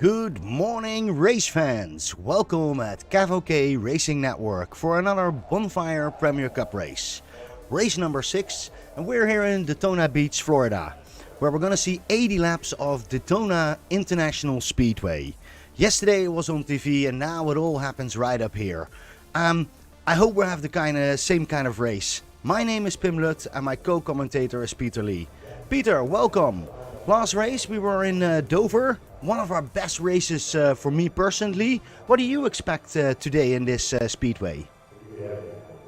Good morning, race fans. Welcome at CAVOK Racing Network for another Bonfire Premier Cup race. Race number 6, and we're here in Daytona Beach, Florida, where we're going to see 80 laps of Daytona International Speedway. Yesterday it was on TV, and now it all happens right up here. I hope we have the same kind of race. My name is Pim Lut, and my co-commentator is Peter Lee. Peter, welcome. Last race we were in Dover, one of our best races for me personally. What do you expect today in this speedway?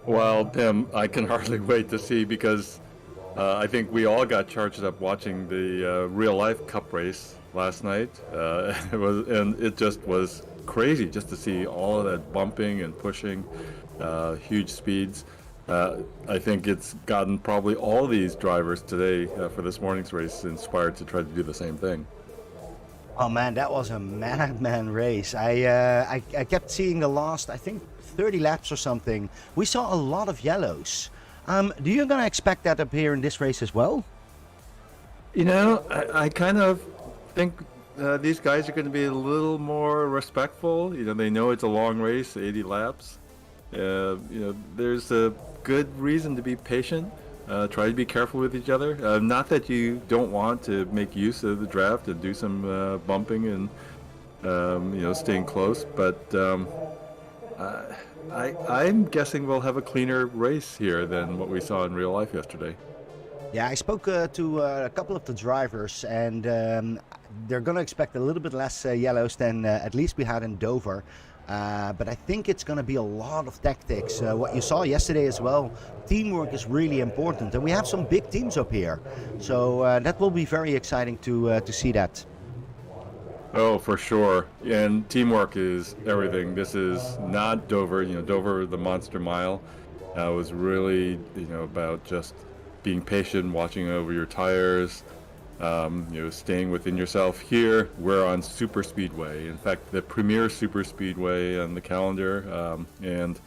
Well, Pim, I can hardly wait to see because I think we all got charged up watching the real-life Cup race last night. It just was crazy just to see all of that bumping and pushing, huge speeds. I think it's gotten probably all these drivers today for this morning's race inspired to try to do the same thing. Oh man, that was a madman race. I kept seeing the last, I think, 30 laps or something. We saw a lot of yellows. Do you gonna expect that up here in this race as well? You know, I kind of think these guys are going to be a little more respectful. You know, they know it's a long race, 80 laps. You know, there's a good reason to be patient. Try to be careful with each other. Not that you don't want to make use of the draft and do some bumping and you know, staying close, but I'm guessing we'll have a cleaner race here than what we saw in real life yesterday. Yeah, I spoke to a couple of the drivers, and they're going to expect a little bit less yellows than at least we had in Dover. But I think it's going to be a lot of tactics. What you saw yesterday as well, teamwork is really important, and we have some big teams up here. So that will be very exciting to see that. Oh, for sure. And teamwork is everything. This is not Dover. You know, Dover, the Monster Mile, was really, you know, about just being patient, watching over your tires, you know, staying within yourself. Here, we're on Super Speedway. In fact, the premier Super Speedway on the calendar. And,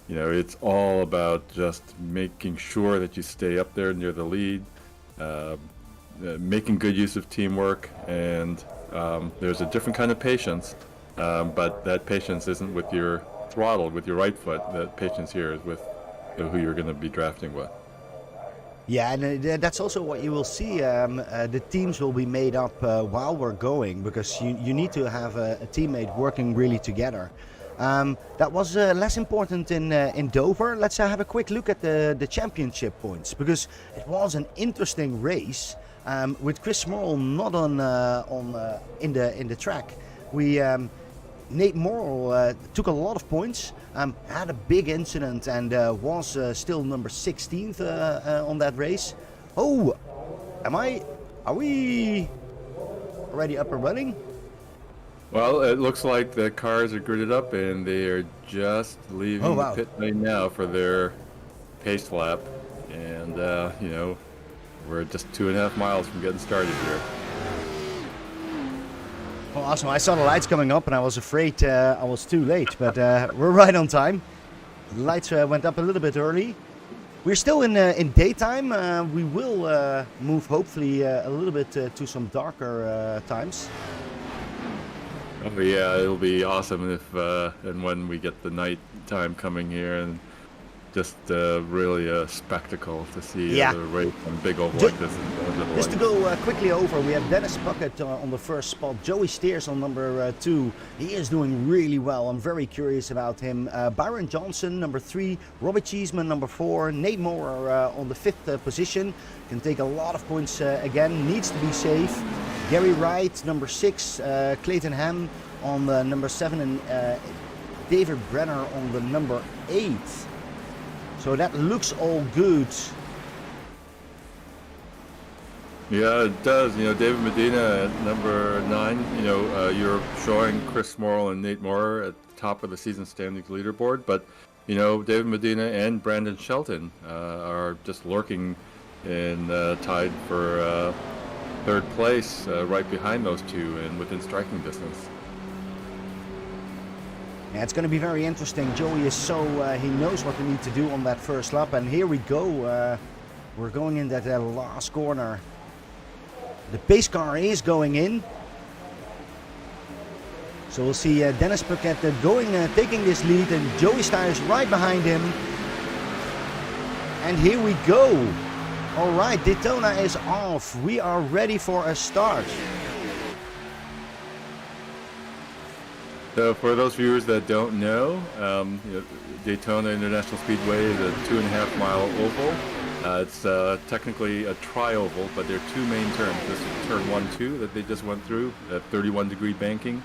you know, it's all about just making sure that you stay up there near the lead, making good use of teamwork, and there's a different kind of patience, but that patience isn't with your throttle, with your right foot. The patience here is with who you're going to be drafting with. Yeah, and that's also what you will see. The teams will be made up while we're going, because you need to have a teammate working really together. That was less important in Dover. Let's have a quick look at the championship points, because it was an interesting race with Chris Morrill not in the track. Nate Morrill took a lot of points, had a big incident, and was still number 16th on that race. Oh, are we already up and running? Well, it looks like the cars are gridded up and they are just leaving the pit lane now for their pace lap. And, you know, we're just 2.5 miles from getting started here. Well, awesome. I saw the lights coming up and I was afraid I was too late, but we're right on time. The lights went up a little bit early. We're still in daytime. We will move hopefully a little bit to some darker times. Oh yeah, it'll be awesome if and when we get the night time coming here, and just really a spectacle to see the race on big oval like this. Just to go quickly over, we have Dennis Puckett on the first spot, Joey Steers on number 2. He is doing really well. I'm very curious about him. Byron Johnson, number 3. Robbie Cheeseman, number 4. Nate Moore on the 5th position. Can take a lot of points again. Needs to be safe. Gary Wright, number 6. Clayton Ham on the number 7. And David Brenner on the number 8. So that looks all good. Yeah, it does. You know, David Medina at number 9. You know, you're showing Chris Morrill and Nate Moore at the top of the season standings leaderboard, but you know, David Medina and Brandon Shelton are just lurking and tied for 3rd place, right behind those two and within striking distance. Yeah, it's going to be very interesting. Joey is he knows what we need to do on that first lap, and here we go. We're going in that last corner. The pace car is going in. So we'll see Dennis Paquette taking this lead, and Joey Styres right behind him. And here we go. All right, Daytona is off. We are ready for a start. So for those viewers that don't know, Daytona International Speedway is a 2.5 mile oval. It's technically a tri-oval, but there are two main turns. This is turn 1-2 that they just went through, at 31-degree banking.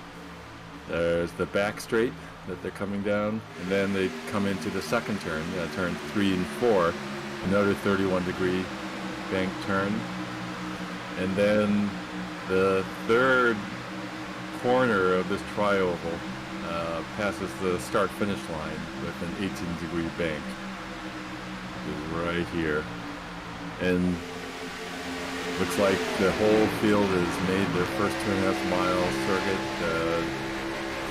There's the back straight that they're coming down, and then they come into the second turn, turn 3 and 4, another 31-degree bank turn. And then the third corner of this tri-oval passes the start-finish line with an 18-degree bank. Right here, and looks like the whole field has made their first 2.5 mile circuit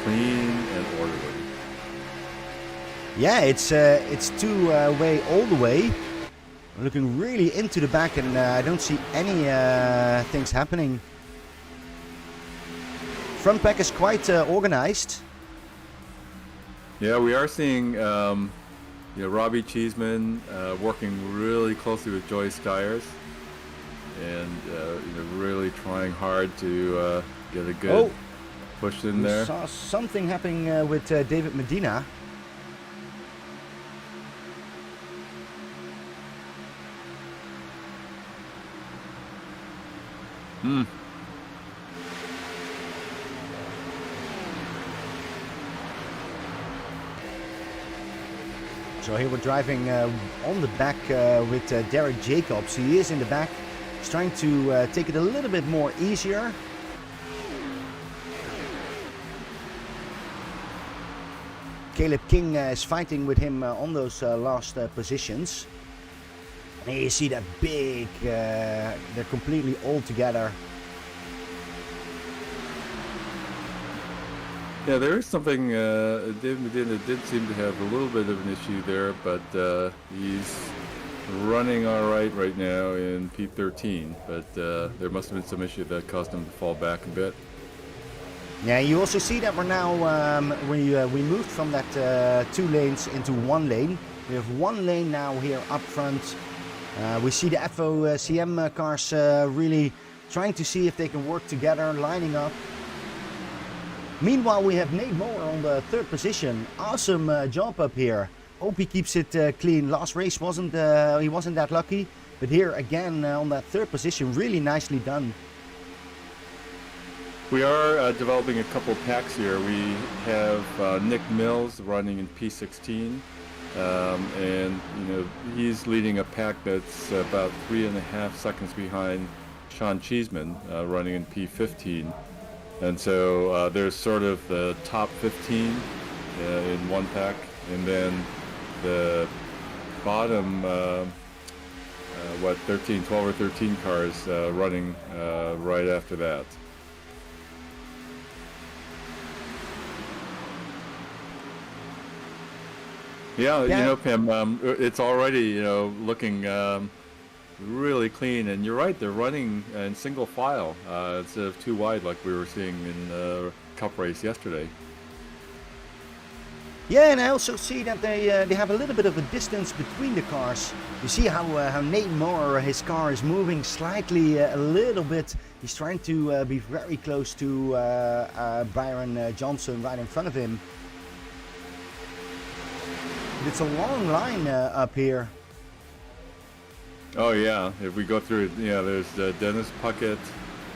clean and orderly. Yeah, it's two-way all the way. We're looking really into the back, and I don't see any things happening. Front pack is quite organized. Yeah, we are seeing Robbie Cheeseman working really closely with Joey Styres, and really trying hard to get a good push in there. Saw something happening with David Medina. So here we're driving on the back with Derek Jacobs. He is in the back. He's trying to take it a little bit more easier. Caleb King is fighting with him on those last positions. And you see that big, they're completely all together. Yeah, there is something, David Medina did seem to have a little bit of an issue there, but he's running all right now in P13, but there must have been some issue that caused him to fall back a bit. Yeah, you also see that we're now, we moved from that 2 lanes into 1 lane. We have 1 lane now here up front. We see the FOCM cars really trying to see if they can work together, lining up. Meanwhile, we have Nate Moore on the 3rd position. Awesome job up here. Hope he keeps it clean. Last race he wasn't that lucky, but here again on that 3rd position, really nicely done. We are developing a couple packs here. We have Nick Mills running in P16, and he's leading a pack that's about 3.5 seconds behind Sean Cheeseman running in P15. And so there's sort of the top 15 in one pack, and then the bottom, 12 or 13 cars running right after that. Yeah, Pam, it's already, looking really clean, and you're right, they're running in single file instead of 2 wide like we were seeing in the Cup race yesterday. Yeah, and I also see that they have a little bit of a distance between the cars. You see how Nate Moore, his car is moving slightly a little bit. He's trying to be very close to Byron Johnson right in front of him. But it's a long line up here. Oh yeah, if we go through it, there's Dennis Puckett,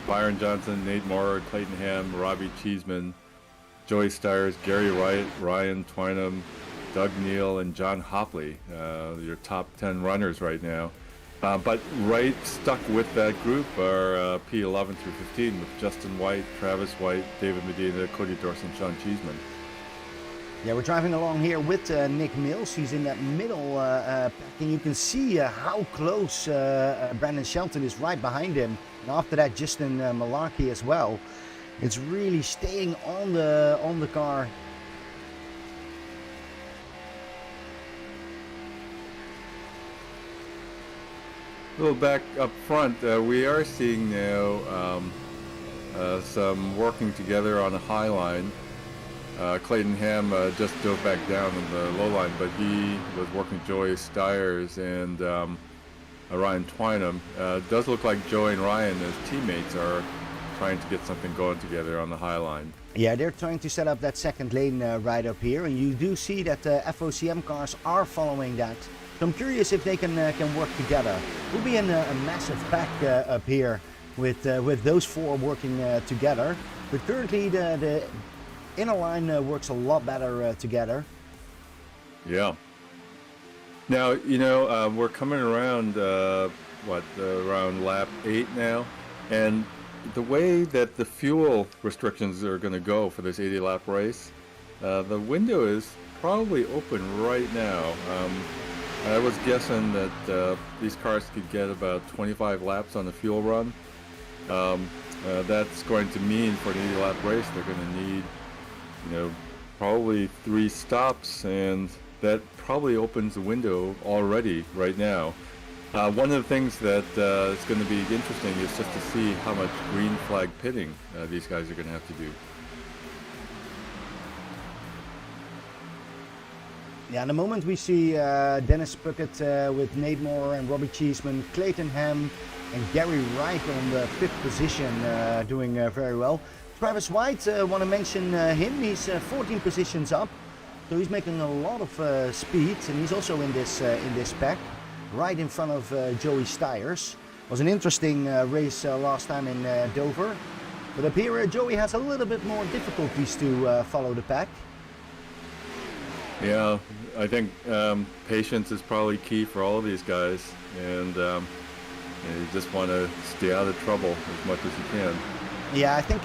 Byron Johnson, Nate Moore, Clayton Ham, Robbie Cheeseman, Joey Styres, Gary Wright, Ryan Twynham, Doug Neal, and John Hopley, your top 10 runners right now. But right stuck with that group are P11 through 15 with Justin White, Travis White, David Medina, Cody Dorson, and Sean Cheeseman. Yeah, we're driving along here with Nick Mills. He's in that middle pack, and you can see how close Brandon Shelton is right behind him. And after that, Justin Malarkey as well. It's really staying on the car. A little back up front, we are seeing now some working together on a high line. Clayton Ham just dove back down on the low line, but he was working Joey Stiers and Ryan Twynham. Does look like Joey and Ryan as teammates are trying to get something going together on the high line. Yeah, they're trying to set up that second lane right up here, and you do see that the FOCM cars are following that. So I'm curious if they can work together. It will be a massive pack up here with those four working together. But currently the inner line works a lot better together. Yeah. Now, we're coming around, around lap 8 now, and the way that the fuel restrictions are going to go for this 80-lap race, the window is probably open right now. I was guessing that these cars could get about 25 laps on the fuel run. That's going to mean for an 80-lap race, they're going to need, probably 3 stops, and that probably opens the window already right now. One of the things that is going to be interesting is just to see how much green flag pitting these guys are going to have to do. Yeah, in the moment we see Dennis Puckett with Nate Moore and Robbie Cheeseman, Clayton Ham and Gary Wright on the 5th position doing very well. Travis White, want to mention him, he's 14 positions up, so he's making a lot of speed, and he's also in this pack, right in front of Joey Stiers. It was an interesting race last time in Dover, but up here Joey has a little bit more difficulties to follow the pack. Yeah, I think patience is probably key for all of these guys, and you just want to stay out of trouble as much as you can. Yeah, I think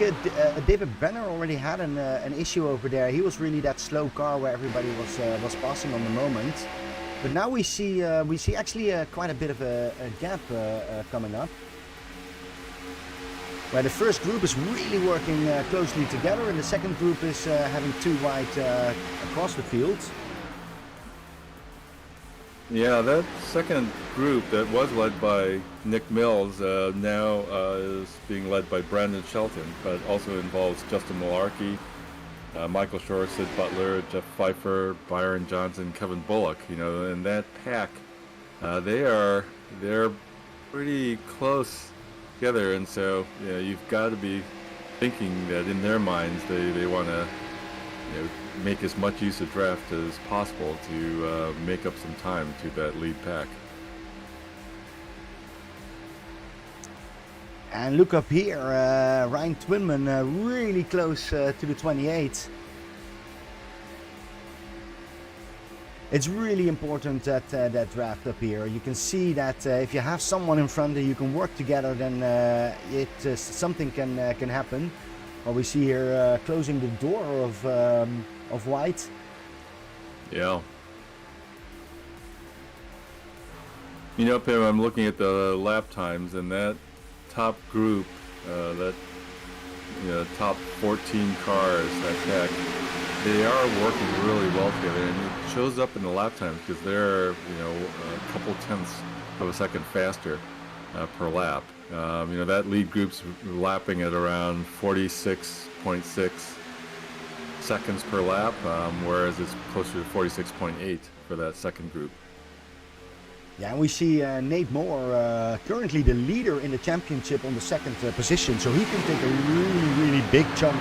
David Brenner already had an issue over there. He was really that slow car where everybody was passing on the moment. But now we see actually quite a bit of a gap coming up, where the first group is really working closely together, and the second group is having 2 wide across the field. Yeah, that second group that was led by Nick Mills now is being led by Brandon Shelton, but also involves Justin Malarkey, Michael Shore, Sid Butler, Jeff Pfeiffer, Byron Johnson, Kevin Bullock. And that pack, they're pretty close together, and so you've got to be thinking that in their minds they want to make as much use of draft as possible to make up some time to that lead pack. And look up here, Ryan Twinman really close to the 28. It's really important that draft up here. You can see that if you have someone in front that you can work together, then something can happen. Well, we see here closing the door of White. Yeah. Pim, I'm looking at the lap times, and that top group, top 14 cars, that pack, they are working really well together, and it shows up in the lap times because they're, a couple tenths of a second faster per lap. That lead group's lapping at around 46.6 seconds per lap, whereas it's closer to 46.8 for that second group. Yeah, and we see Nate Moore, currently the leader in the championship, on the second position, so he can take a really, really big chunk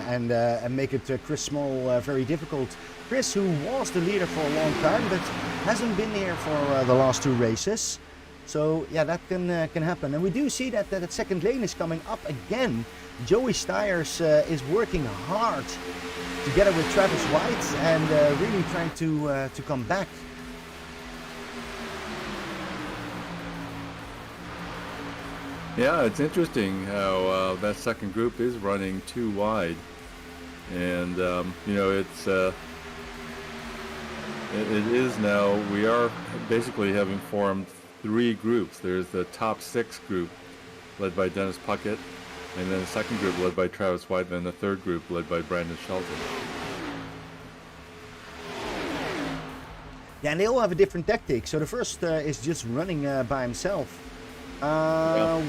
and make it Chris Small very difficult. Chris, who was the leader for a long time, but hasn't been here for the last 2 races. So yeah, that can happen. And we do see that that second lane is coming up again. Joey Stiers is working hard together with Travis White and really trying to come back. Yeah, it's interesting how that second group is running 2 wide, and it is now, we are basically having formed 3 groups. There's the top 6 group led by Dennis Puckett, and then the second group led by Travis White, and then the third group led by Brandon Shelton. Yeah, and they all have a different tactic. So the first is just running by himself. Yeah.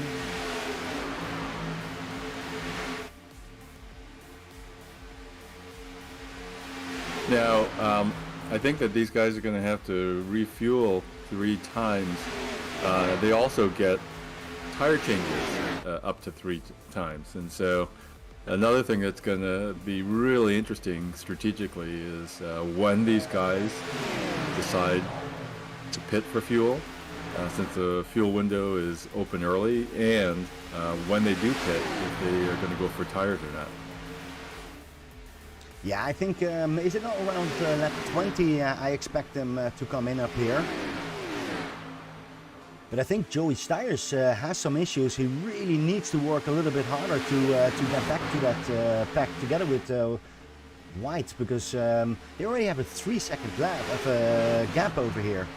Now, I think that these guys are going to have to refuel 3 times. They also get tire changes up to 3 times. And so another thing that's going to be really interesting strategically is when these guys decide to pit for fuel, since the fuel window is open early, and when they do pit, if they are going to go for tires or not. Yeah, I think, is it not around lap 20? I expect them to come in up here. But I think Joey Styres has some issues. He really needs to work a little bit harder to get back to that pack together with White, because they already have a 3-second gap over here.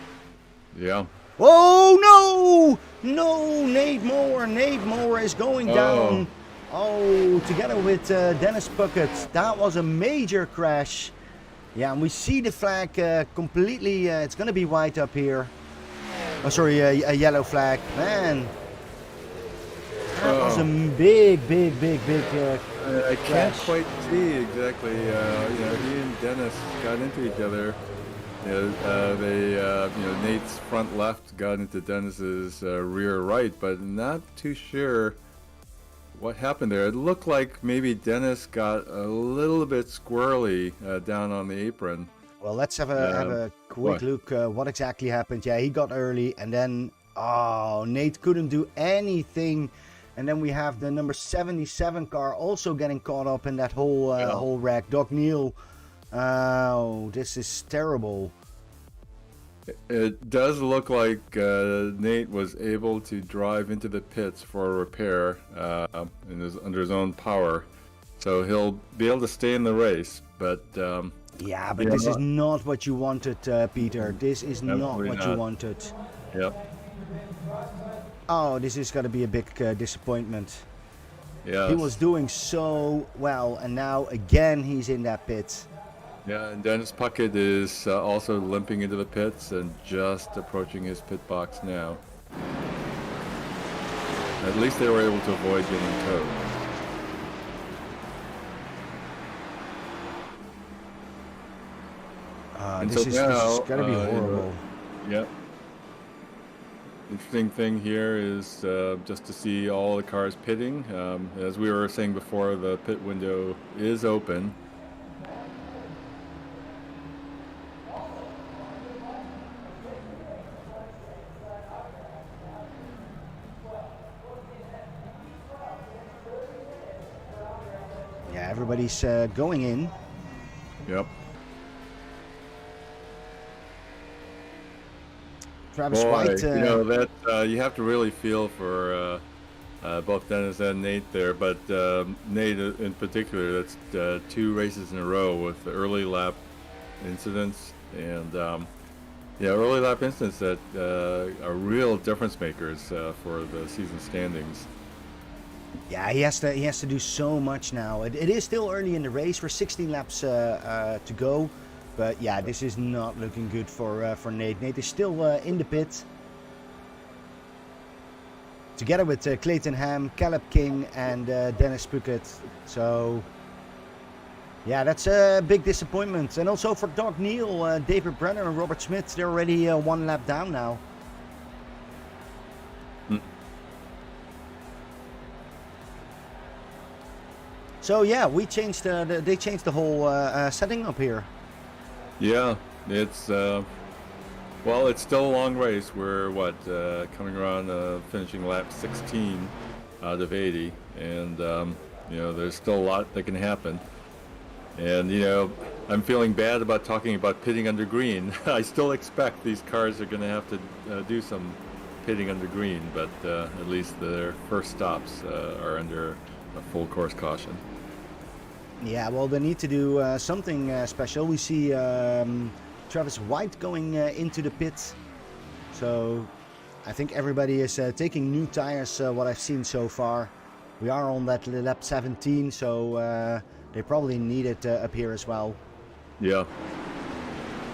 Yeah. Oh no! No, Nate Moore is going down. Oh, together with Dennis Puckett. That was a major crash. Yeah, and we see the flag completely. It's going to be white up here. Oh, sorry, a yellow flag. Man, that was a big I crash. can't quite see exactly. He and Dennis got into each other. Nate's front left got into Dennis's rear right, but not too sure what happened there. It looked like maybe Dennis got a little bit squirrely down on the apron. Well, let's have a quick look what exactly happened. Yeah, he got early, and then Nate couldn't do anything. And then we have the number 77 car also getting caught up in that whole wreck. Doc Neal. Oh, this is terrible. It does look like Nate was able to drive into the pits for a repair under his own power. So he'll be able to stay in the race. But yeah, but this is not what you wanted, Peter. This is not what you wanted. Yep. Oh, this is going to be a big disappointment. Yeah. He was doing so well, and now again he's in that pit. Yeah, and Dennis Puckett is also limping into the pits and just approaching his pit box now. At least they were able to avoid getting towed. This is going to be horrible. Yep. Interesting thing here is just to see all the cars pitting. As we were saying before, the pit window is open. Yeah, everybody's going in. Yep. Travis White. That you have to really feel for both Dennis and Nate there, but Nate in particular, that's 2 races in a row with the early lap incidents, and early lap incidents that are real difference makers for the season standings. Yeah, he has to do so much now. It is still early in the race. We're 16 laps to go. But yeah, this is not looking good for Nate. Nate is still in the pit. Together with Clayton Ham, Caleb King and Dennis Puckett. So yeah, that's a big disappointment. And also for Doc Neal, David Brenner and Robert Smith, they're already 1 lap down now. So yeah, they changed the whole setting up here. Yeah, it's it's still a long race. We're coming around finishing lap 16 out of 80, and there's still a lot that can happen. And I'm feeling bad about talking about pitting under green. I still expect these cars are going to have to do some pitting under green, but at least their first stops are under a full course caution. Yeah, well, they need to do something special. We see Travis White going into the pit. So I think everybody is taking new tires, what I've seen so far. We are on that lap 17, so they probably need it up here as well. Yeah.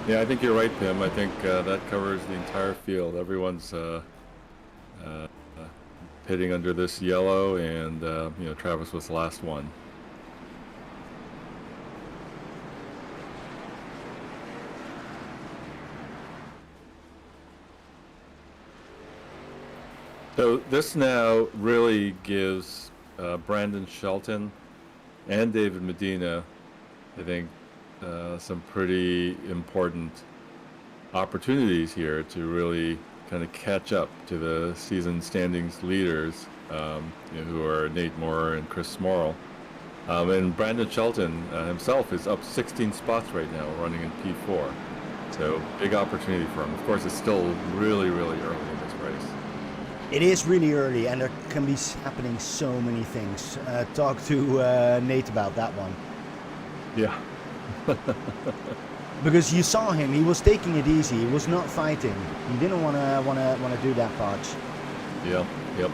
Yeah, I think you're right, Pim. I think that covers the entire field. Everyone's pitting under this yellow, and Travis was the last one. So this now really gives Brandon Shelton and David Medina, I think, some pretty important opportunities here to really kind of catch up to the season standings leaders, who are Nate Moore and Chris Smorrell. And Brandon Shelton himself is up 16 spots right now, running in P4. So big opportunity for him. Of course, it's still really, really early in this race. It is really early, and there can be happening so many things. Talk to Nate about that one. Yeah. Because you saw him, he was taking it easy. He was not fighting. He didn't want to do that part. Yep. Yep.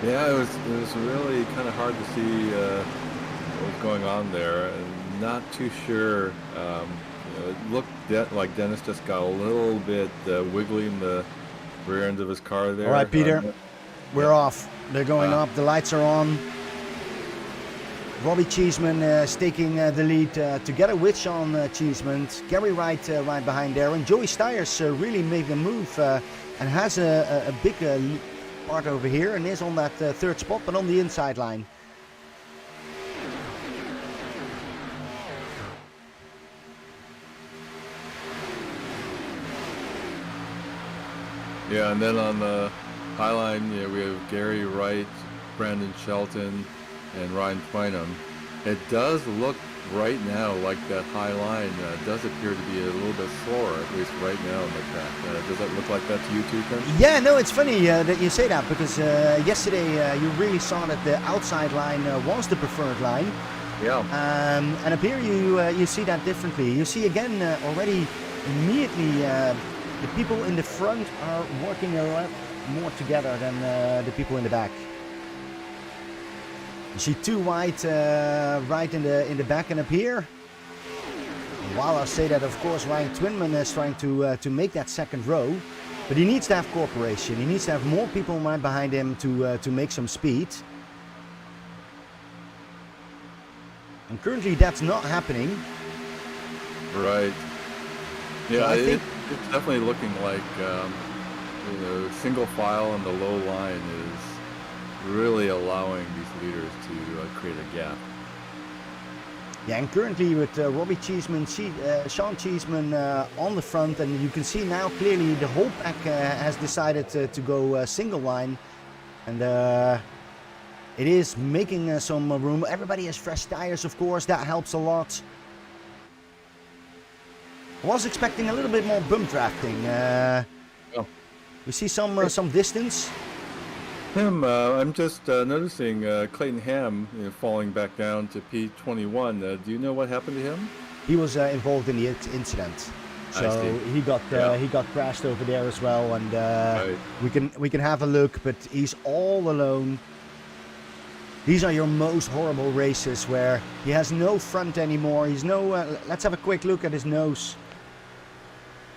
Yeah, it was really kind of hard to see what was going on there. And not too sure. It looked like Dennis just got a little bit wiggly in the rear end of his car there. All right, Peter, we're off. They're going up. The lights are on. Robbie Cheeseman is taking the lead together with Sean Cheeseman. Gary Wright right behind there. And Joey Stiers really making a move and has a big part over here and is on that third spot, but on the inside line. Yeah, and then on the high line, we have Gary Wright, Brandon Shelton, and Ryan Twynham. It does look right now like that high line does appear to be a little bit slower, at least right now in the track. Does that look like that to you too, Ken? Yeah, no, it's funny that you say that, because yesterday you really saw that the outside line was the preferred line. Yeah. And up here you see that differently. You see again already immediately the people in the front are working a lot more together than the people in the back. You see two white right in the back and up here. While I say that, of course, Ryan Twinman is trying to make that second row, but he needs to have cooperation. He needs to have more people right behind him to make some speed. And currently, that's not happening. Right. Yeah, I think it's definitely looking like single file on the low line is really allowing these leaders to create a gap. Yeah, and currently with Robbie Cheeseman, Sean Cheeseman on the front, and you can see now clearly the whole pack has decided to go single line, and it is making some room. Everybody has fresh tires, of course, that helps a lot. I was expecting a little bit more bump drafting. We see some distance. I'm just noticing Clayton Ham falling back down to P21. Do you know what happened to him? He was involved in the incident, so he got crashed over there as well. And right. we can have a look, but he's all alone. These are your most horrible races where he has no front anymore. He's no. Let's have a quick look at his nose.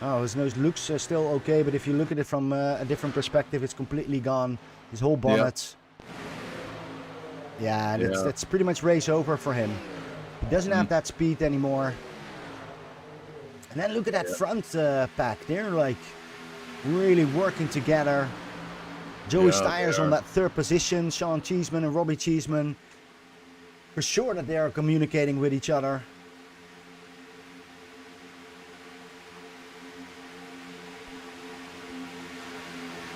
Oh, his nose looks still okay, but if you look at it from a different perspective, it's completely gone. His whole bonnet. Yeah, that's pretty much race over for him. He doesn't have that speed anymore. And then look at that front pack. They're like really working together. Joey Stiers on that third position. Sean Cheeseman and Robbie Cheeseman. For sure that they are communicating with each other.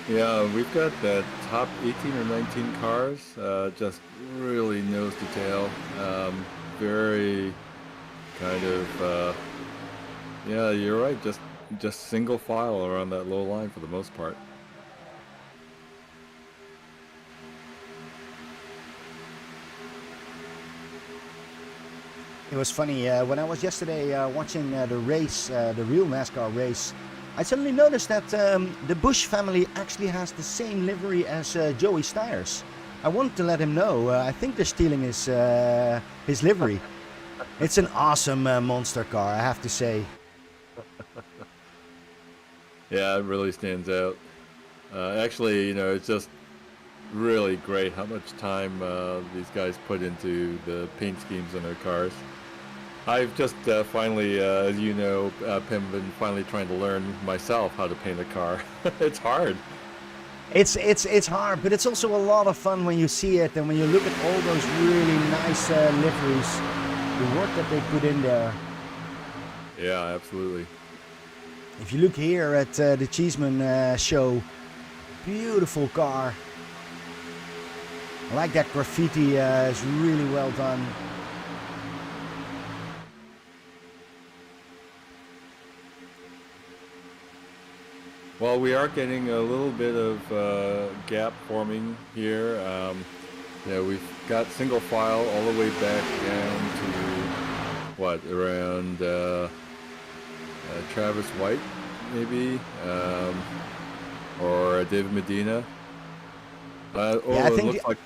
Yeah, we've got the top 18 or 19 cars, just really nose to tail, very kind of, yeah, you're right, just single file around that low line for the most part. It was funny, when I was yesterday watching the race, the real NASCAR race, I suddenly noticed that the Busch family actually has the same livery as Joey Stiers. I wanted to let him know. I think they're stealing his livery. It's an awesome monster car, I have to say. Yeah, it really stands out. Actually, it's just really great how much time these guys put into the paint schemes on their cars. I've just finally, as you know, Pim, been finally trying to learn myself how to paint a car. It's hard. It's hard, but it's also a lot of fun when you see it and when you look at all those really nice liveries, the work that they put in there. Yeah, absolutely. If you look here at the Cheeseman show, beautiful car. I like that graffiti, it's really well done. Well, we are getting a little bit of gap forming here. We've got single file all the way back down to around Travis White, maybe, or David Medina. Yeah, I think it looks like,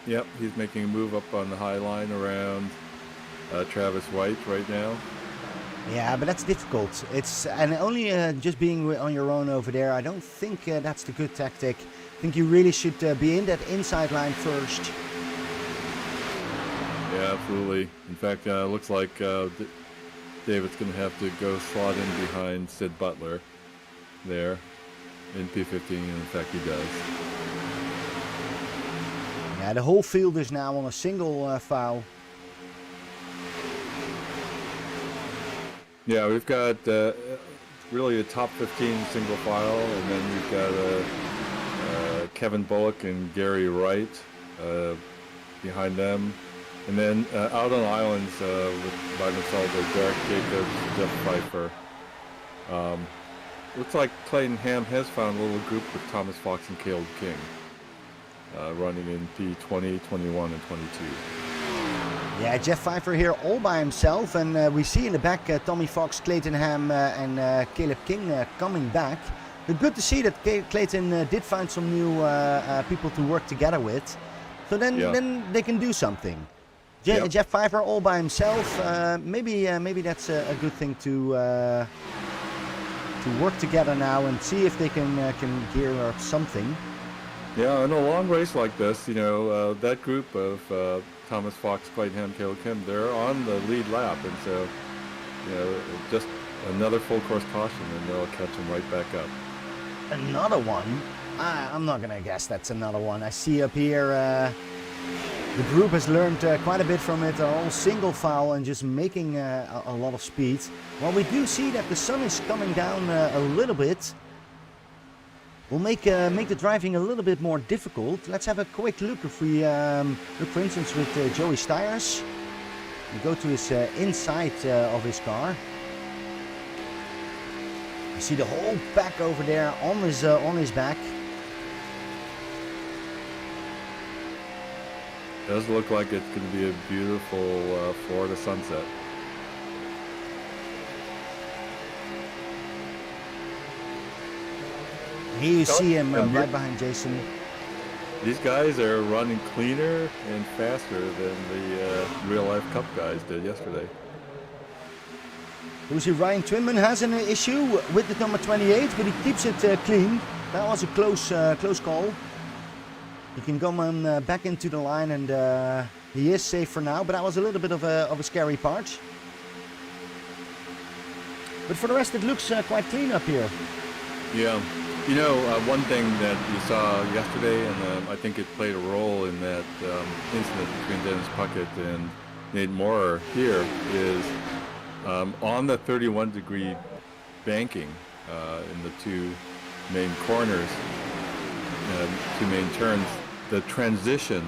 yep, he's making a move up on the high line around Travis White right now. Yeah, but that's difficult. And only just being on your own over there, I don't think that's the good tactic. I think you really should be in that inside line first. Yeah, absolutely. In fact, it looks like David's going to have to go slot in behind Sid Butler there in P15, and in fact he does. Yeah, the whole field is now on a single file. Yeah, we've got really a top 15 single file, and then we've got Kevin Bullock and Gary Wright behind them. And then out on islands by themselves are Derek Jacobs, Jeff Pfeiffer. Looks like Clayton Ham has found a little group with Thomas Fox and Caleb King running in P20, 21, and 22. Yeah, Jeff Pfeiffer here all by himself, and we see in the back Tommy Fox, Clayton Ham and Caleb King coming back. But good to see that Clayton did find some new people to work together with. So then they can do something. Jeff Pfeiffer all by himself. Maybe that's a good thing to work together now and see if they can gear up something. Yeah, in a long race like this, that group of Thomas Fox, Clayton Ham, Caleb Kim, they're on the lead lap, and so just another full course caution, and they'll catch them right back up. Another one? I'm not gonna guess that's another one. I see up here. The group has learned quite a bit from it, all single file and just making a lot of speed. Well, we do see that the sun is coming down a little bit. Will make the driving a little bit more difficult. Let's have a quick look. If we look, for instance, with Joey Stiers, we go to his inside of his car. You see the whole back over there on his back. Does look like it's going to be a beautiful Florida sunset. Here you see him right behind Jason. These guys are running cleaner and faster than the real-life Cup guys did yesterday. You see Ryan Twinman has an issue with the number 28, but he keeps it clean. That was a close call. He can come on back into the line, and he is safe for now, but that was a little bit of a scary part. But for the rest, it looks quite clean up here. Yeah. One thing that you saw yesterday, and I think it played a role in that incident between Dennis Puckett and Nate Moore here, is on the 31-degree banking in the two main corners, two main turns, the transition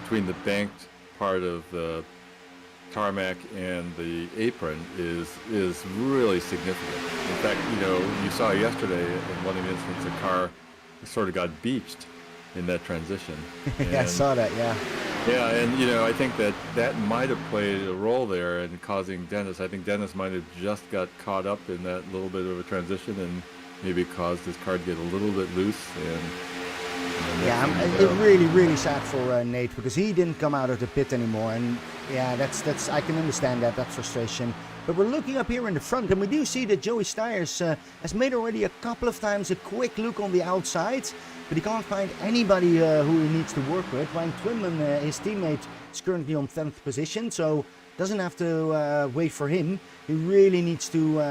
between the banked part of the tarmac and the apron is really significant. In fact, you saw yesterday in one instance a car sort of got beached in that transition. Yeah, I saw that, yeah. Yeah, and I think that might have played a role there in causing Dennis. I think Dennis might have just got caught up in that little bit of a transition and maybe caused his car to get a little bit loose. Yeah, it's really sad for Nate, because he didn't come out of the pit anymore, and yeah, that's I can understand that frustration. But we're looking up here in the front, and we do see that Joey Stiers has made already a couple of times a quick look on the outside, but he can't find anybody who he needs to work with. Ryan Twinman, his teammate, is currently on 10th position, so doesn't have to wait for him. He really needs to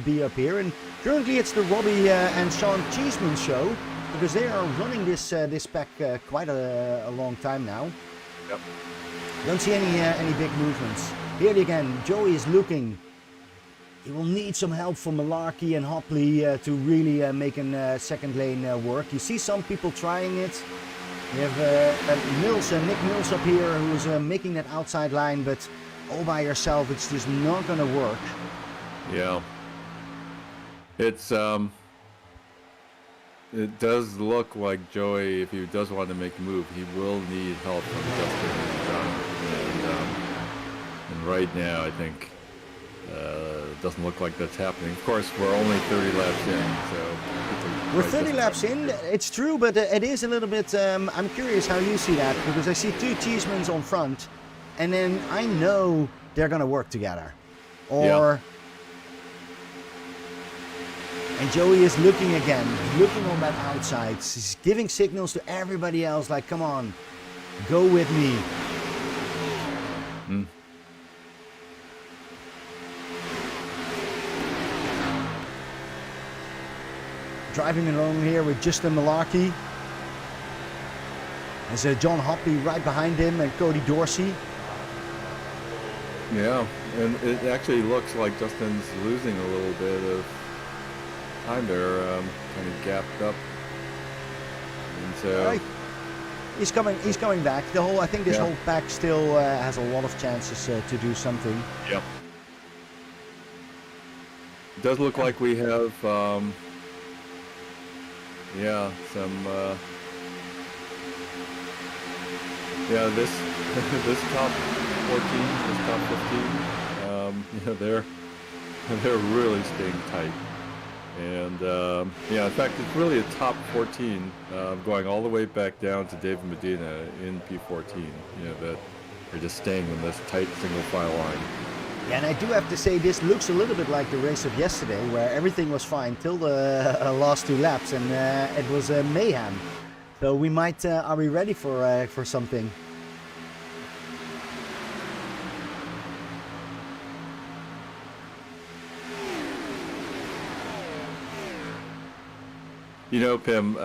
be up here, and currently it's the Robbie and Sean Cheeseman show. because they are running this pack quite a long time now. Yep. Don't see any big movements. Here again, Joey is looking. He will need some help from Malarkey and Hopley to really make a second lane work. You see some people trying it. You have Nick Mills up here who's making that outside line, but all by yourself it's just not going to work. Yeah. It's it does look like Joey, if he does want to make a move, he will need help from Justin and John. And right now, I think it doesn't look like that's happening. Of course, we're only 30 laps in, so we're 30 laps in. It's true, but it is a little bit. I'm curious how you see that, because I see two Cheesemans on front, and then I know they're gonna work together, or. Yeah. And Joey is looking again, looking on that outside. He's giving signals to everybody else, like, come on, go with me. Mm. Driving along here with Justin Malarkey. There's John Hopley right behind him and Cody Dorsey. Yeah, and it actually looks like Justin's losing a little bit of time there, kind of gapped up, and so right. He's coming back. I think this whole pack still has a lot of chances to do something. Yep. It does look like we have, some this this top 14, this top 15, they're really staying tight. And in fact, it's really a top 14 going all the way back down to David Medina in P14. That are just staying in this tight single file line. Yeah, and I do have to say this looks a little bit like the race of yesterday, where everything was fine till the last two laps, and it was mayhem. So we might. Are we ready for something? Pim,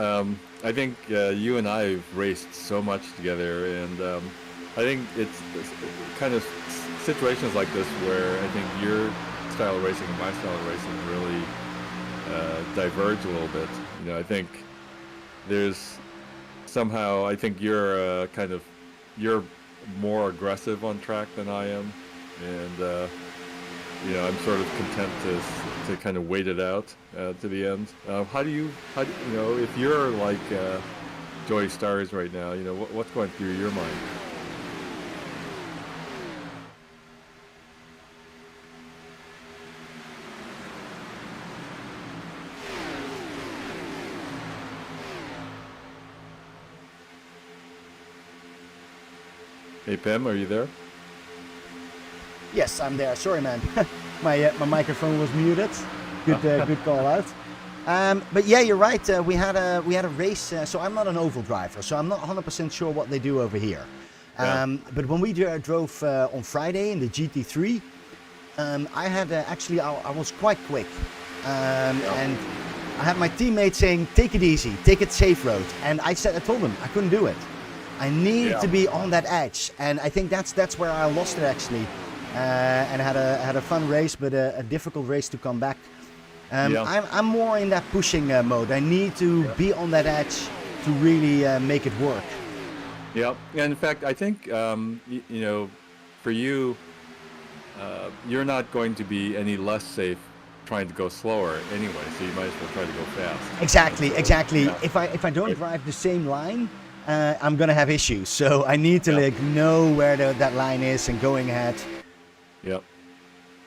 I think you and I have raced so much together, and I think it's kind of situations like this where I think your style of racing and my style of racing really diverge a little bit. I think there's somehow, I think you're you're more aggressive on track than I am, and I'm sort of content to kind of wait it out to the end. How do you if you're like Joey Stars right now, what's going through your mind? Hey Pim, are you there? Yes, I'm there. Sorry, man. my microphone was muted. Good call out. But yeah, you're right. We had a race. So I'm not an oval driver, so I'm not 100% sure what they do over here. But when we drove on Friday in the GT3, I had I was quite quick, and I had my teammate saying, "Take it easy, take it safe road," and I told him I couldn't do it. I needed to be on that edge, and I think that's where I lost it actually. And had a fun race, but a difficult race to come back. I'm more in that pushing mode. I need to be on that edge to really make it work. Yeah, and in fact, I think for you, you're not going to be any less safe trying to go slower anyway. So you might as well try to go fast. Exactly. Yeah. If I don't drive the same line, I'm gonna have issues. So I need to know where that line is and going ahead. Yep.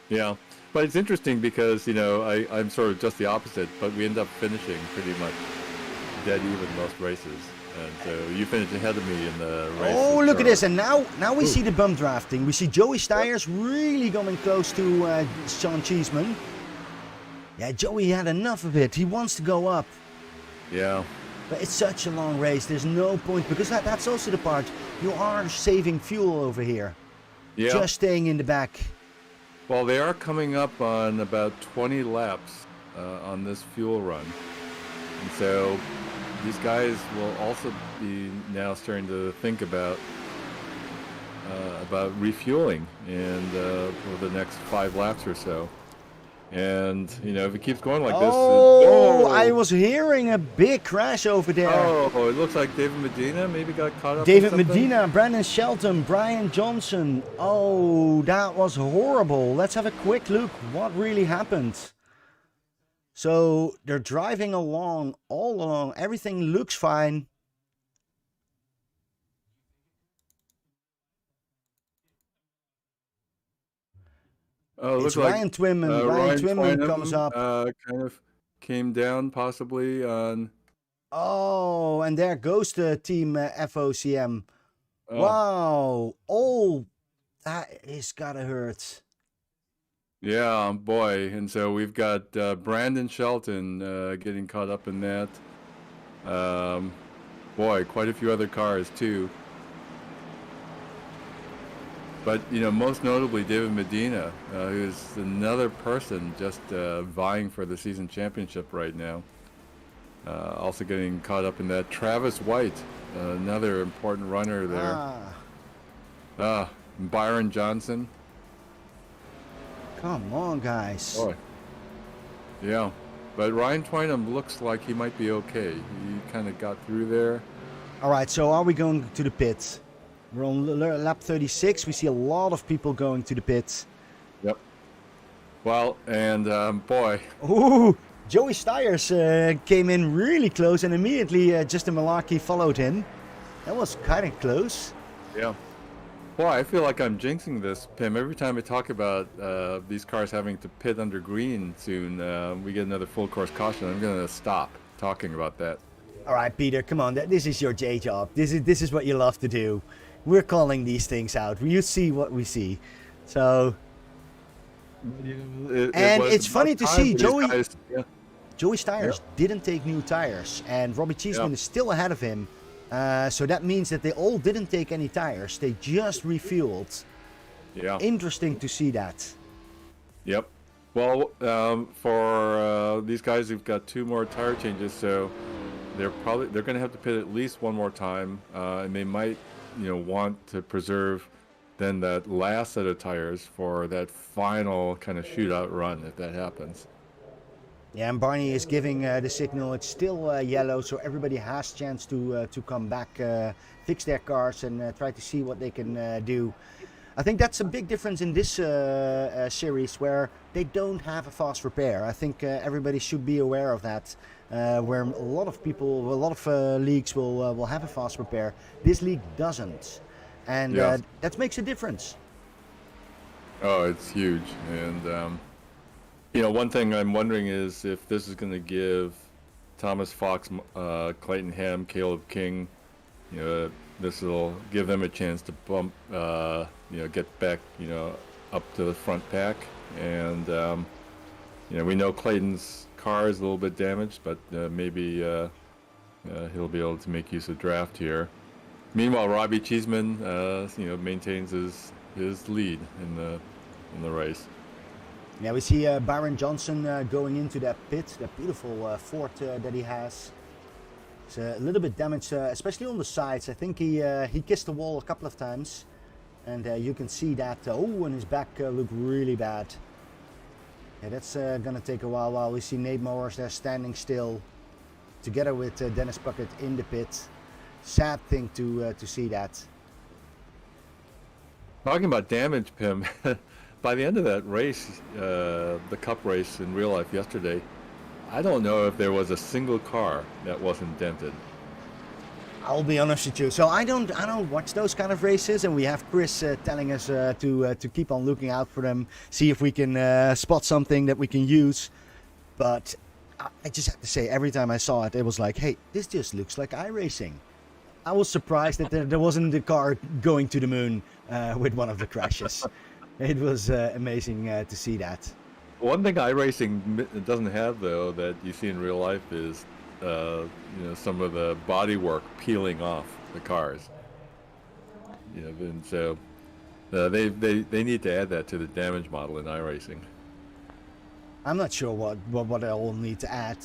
Yeah. But it's interesting because, I'm sort of just the opposite, but we end up finishing pretty much dead even most races. And so you finished ahead of me in the race. Oh, look at this. And now we see the bump drafting. We see Joey Stiers really coming close to Sean Cheeseman. Yeah, Joey had enough of it. He wants to go up. Yeah. But it's such a long race. There's no point, because that's also the part. You are saving fuel over here. Yeah. Just staying in the back. Well, they are coming up on about 20 laps on this fuel run. And so these guys will also be now starting to think about refueling and for the next 5 laps or so. And if it keeps going like this, Oh, I was hearing a big crash over there. oh, it looks like David Medina maybe got caught up. David in something. Medina, Brandon Shelton, Brian Johnson. Oh, that was horrible. Let's have a quick look. What really happened? So they're driving along, all along. Everything looks fine. Oh, it It's looks like Ryan Twinman. Ryan Twinman comes up. kind of came down possibly on. Oh, and there goes the team FOCM. Oh, Wow. Oh, that is gotta hurt. yeah, boy. And so we've got Brandon Shelton getting caught up in that. Boy, quite a few other cars too. But most notably David Medina, who's another person just vying for the season championship right now. Also getting caught up in that. Travis White, another important runner there. Byron Johnson. Come on, guys. Boy. Yeah. But Ryan Twynham looks like he might be okay. He kind of got through there. All right, so are we going to the pits? We're on lap 36. We see a lot of people going to the pits. Yep. Well, and boy. Ooh, Joey Stiers came in really close, and immediately Justin Malarkey followed him. That was kind of close. Yeah. Boy, I feel like I'm jinxing this, Pim. Every time I talk about these cars having to pit under green soon, we get another full course caution. I'm going to stop talking about that. All right, Peter, come on. This is your day job. This is what you love to do. We're calling these things out. You see what we see. So, it's funny to see Joey Stiers didn't take new tires, and Robbie Cheeseman is still ahead of him. So that means that they all didn't take any tires. They just refueled. Yeah. Interesting to see that. Yep. Well, for these guys who've got 2 more tire changes, so they're going to have to pit at least one more time, and they might want to preserve then that last set of tires for that final kind of shootout run if that happens. Yeah, and Barney is giving the signal. It's still yellow, so everybody has chance to come back, fix their cars, and try to see what they can do. I think that's a big difference in this series, where they don't have a fast repair. I think everybody should be aware of that. Where a lot of people, a lot of leagues will have a fast repair. This league doesn't, and that makes a difference. Oh, it's huge. And one thing I'm wondering is if this is going to give Thomas Fox, Clayton Ham, Caleb King, this will give them a chance to bump, get back, up to the front pack. And we know Clayton's car is a little bit damaged, but maybe he'll be able to make use of draft here. Meanwhile, Robbie Cheeseman, maintains his lead in the race. Yeah, we see Byron Johnson going into that pit, that beautiful Ford that he has. It's a little bit damaged, especially on the sides. I think he kissed the wall a couple of times, and you can see that. And his back looked really bad. Yeah, that's gonna take a while. We see Nate Mowers there standing still, together with Dennis Puckett in the pit. Sad thing to see that. Talking about damage, Pim. By the end of that race, the Cup race in real life yesterday, I don't know if there was a single car that wasn't dented. I'll be honest with you. So I don't watch those kind of races, and we have Chris telling us to keep on looking out for them, see if we can spot something that we can use. But I just have to say, every time I saw it, it was like, hey, this just looks like iRacing. I was surprised that there wasn't a car going to the moon with one of the crashes. It was amazing to see that. One thing iRacing doesn't have, though, that you see in real life is, some of the bodywork peeling off the cars. And so they need to add that to the damage model in iRacing. I'm not sure what I all need to add.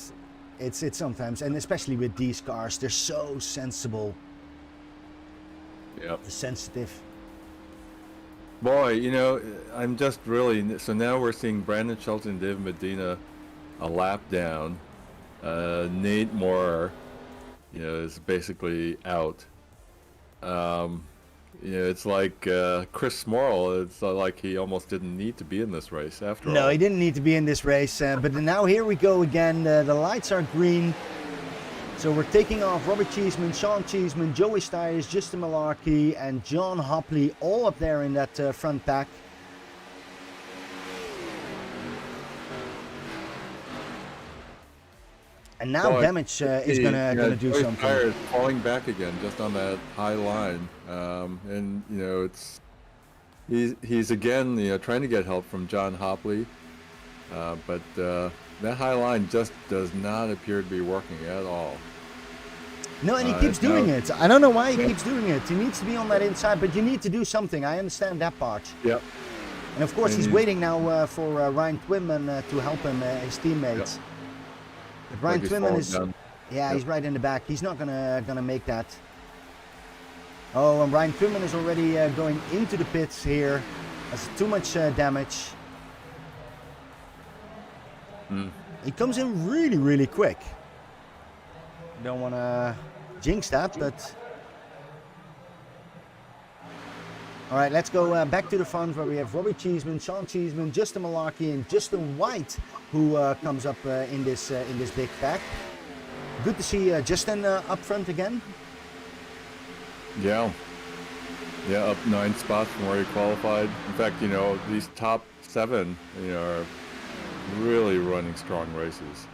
It's sometimes, and especially with these cars, they're so sensible, Yep. sensitive. Boy, I'm just really so now we're seeing Brandon Shelton and David Medina a lap down. Nate Moore, is basically out. It's like Chris Morrill. It's like he almost didn't need to be in this race after all. No, he didn't need to be in this race, but now here we go again. The lights are green. So we're taking off Robert Cheeseman, Sean Cheeseman, Joey Styres, Justin Malarkey, and John Hopley, all up there in that front pack. And now Damage is gonna do something. Joey Styres falling back again, just on that high line, and he's again trying to get help from John Hopley, but that high line just does not appear to be working at all. No, and he keeps doing it. I don't know why he keeps doing it. He needs to be on that inside, but you need to do something. I understand that part. Yep. And of course, he's waiting now for Ryan Twinman to help him, his teammates. Yep. But Ryan Twinman is, yep. He's right in the back. He's not gonna make that. Oh, and Ryan Twinman is already going into the pits here. That's too much damage. He comes in really, really quick. Don't want to jinx that, but... All right, let's go back to the front where we have Robbie Cheeseman, Sean Cheeseman, Justin Malarkey, and Justin White, who comes up in this big pack. Good to see Justin up front again. Yeah, up 9 spots from where he qualified. In fact, these top 7, are really running strong races.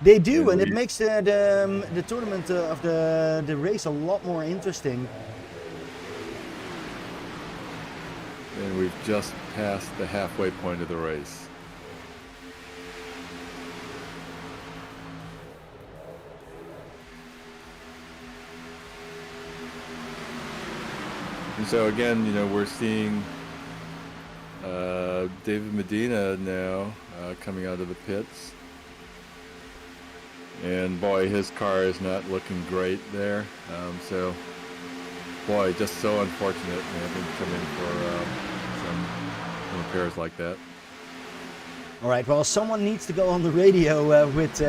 They do, and it makes the tournament of the race a lot more interesting. And we've just passed the halfway point of the race. And so again, we're seeing David Medina now coming out of the pits. And boy, his car is not looking great there. So, boy, just so unfortunate having to come in for some repairs like that. All right, well, someone needs to go on the radio with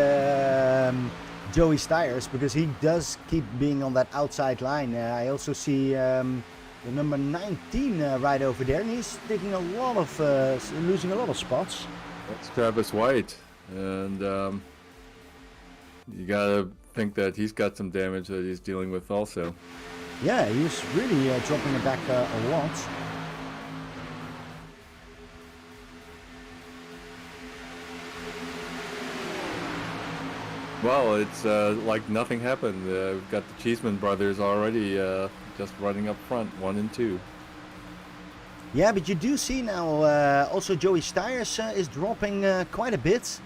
Joey Styres, because he does keep being on that outside line. I also see the number 19 right over there, and he's taking a lot of, losing a lot of spots. That's Travis White, and you gotta think that he's got some damage that he's dealing with also. Yeah, he's really dropping it back a lot. Well, it's like nothing happened. We've got the Cheeseman brothers already just running up front, 1 and 2. Yeah, but you do see now also Joey Styres is dropping quite a bit.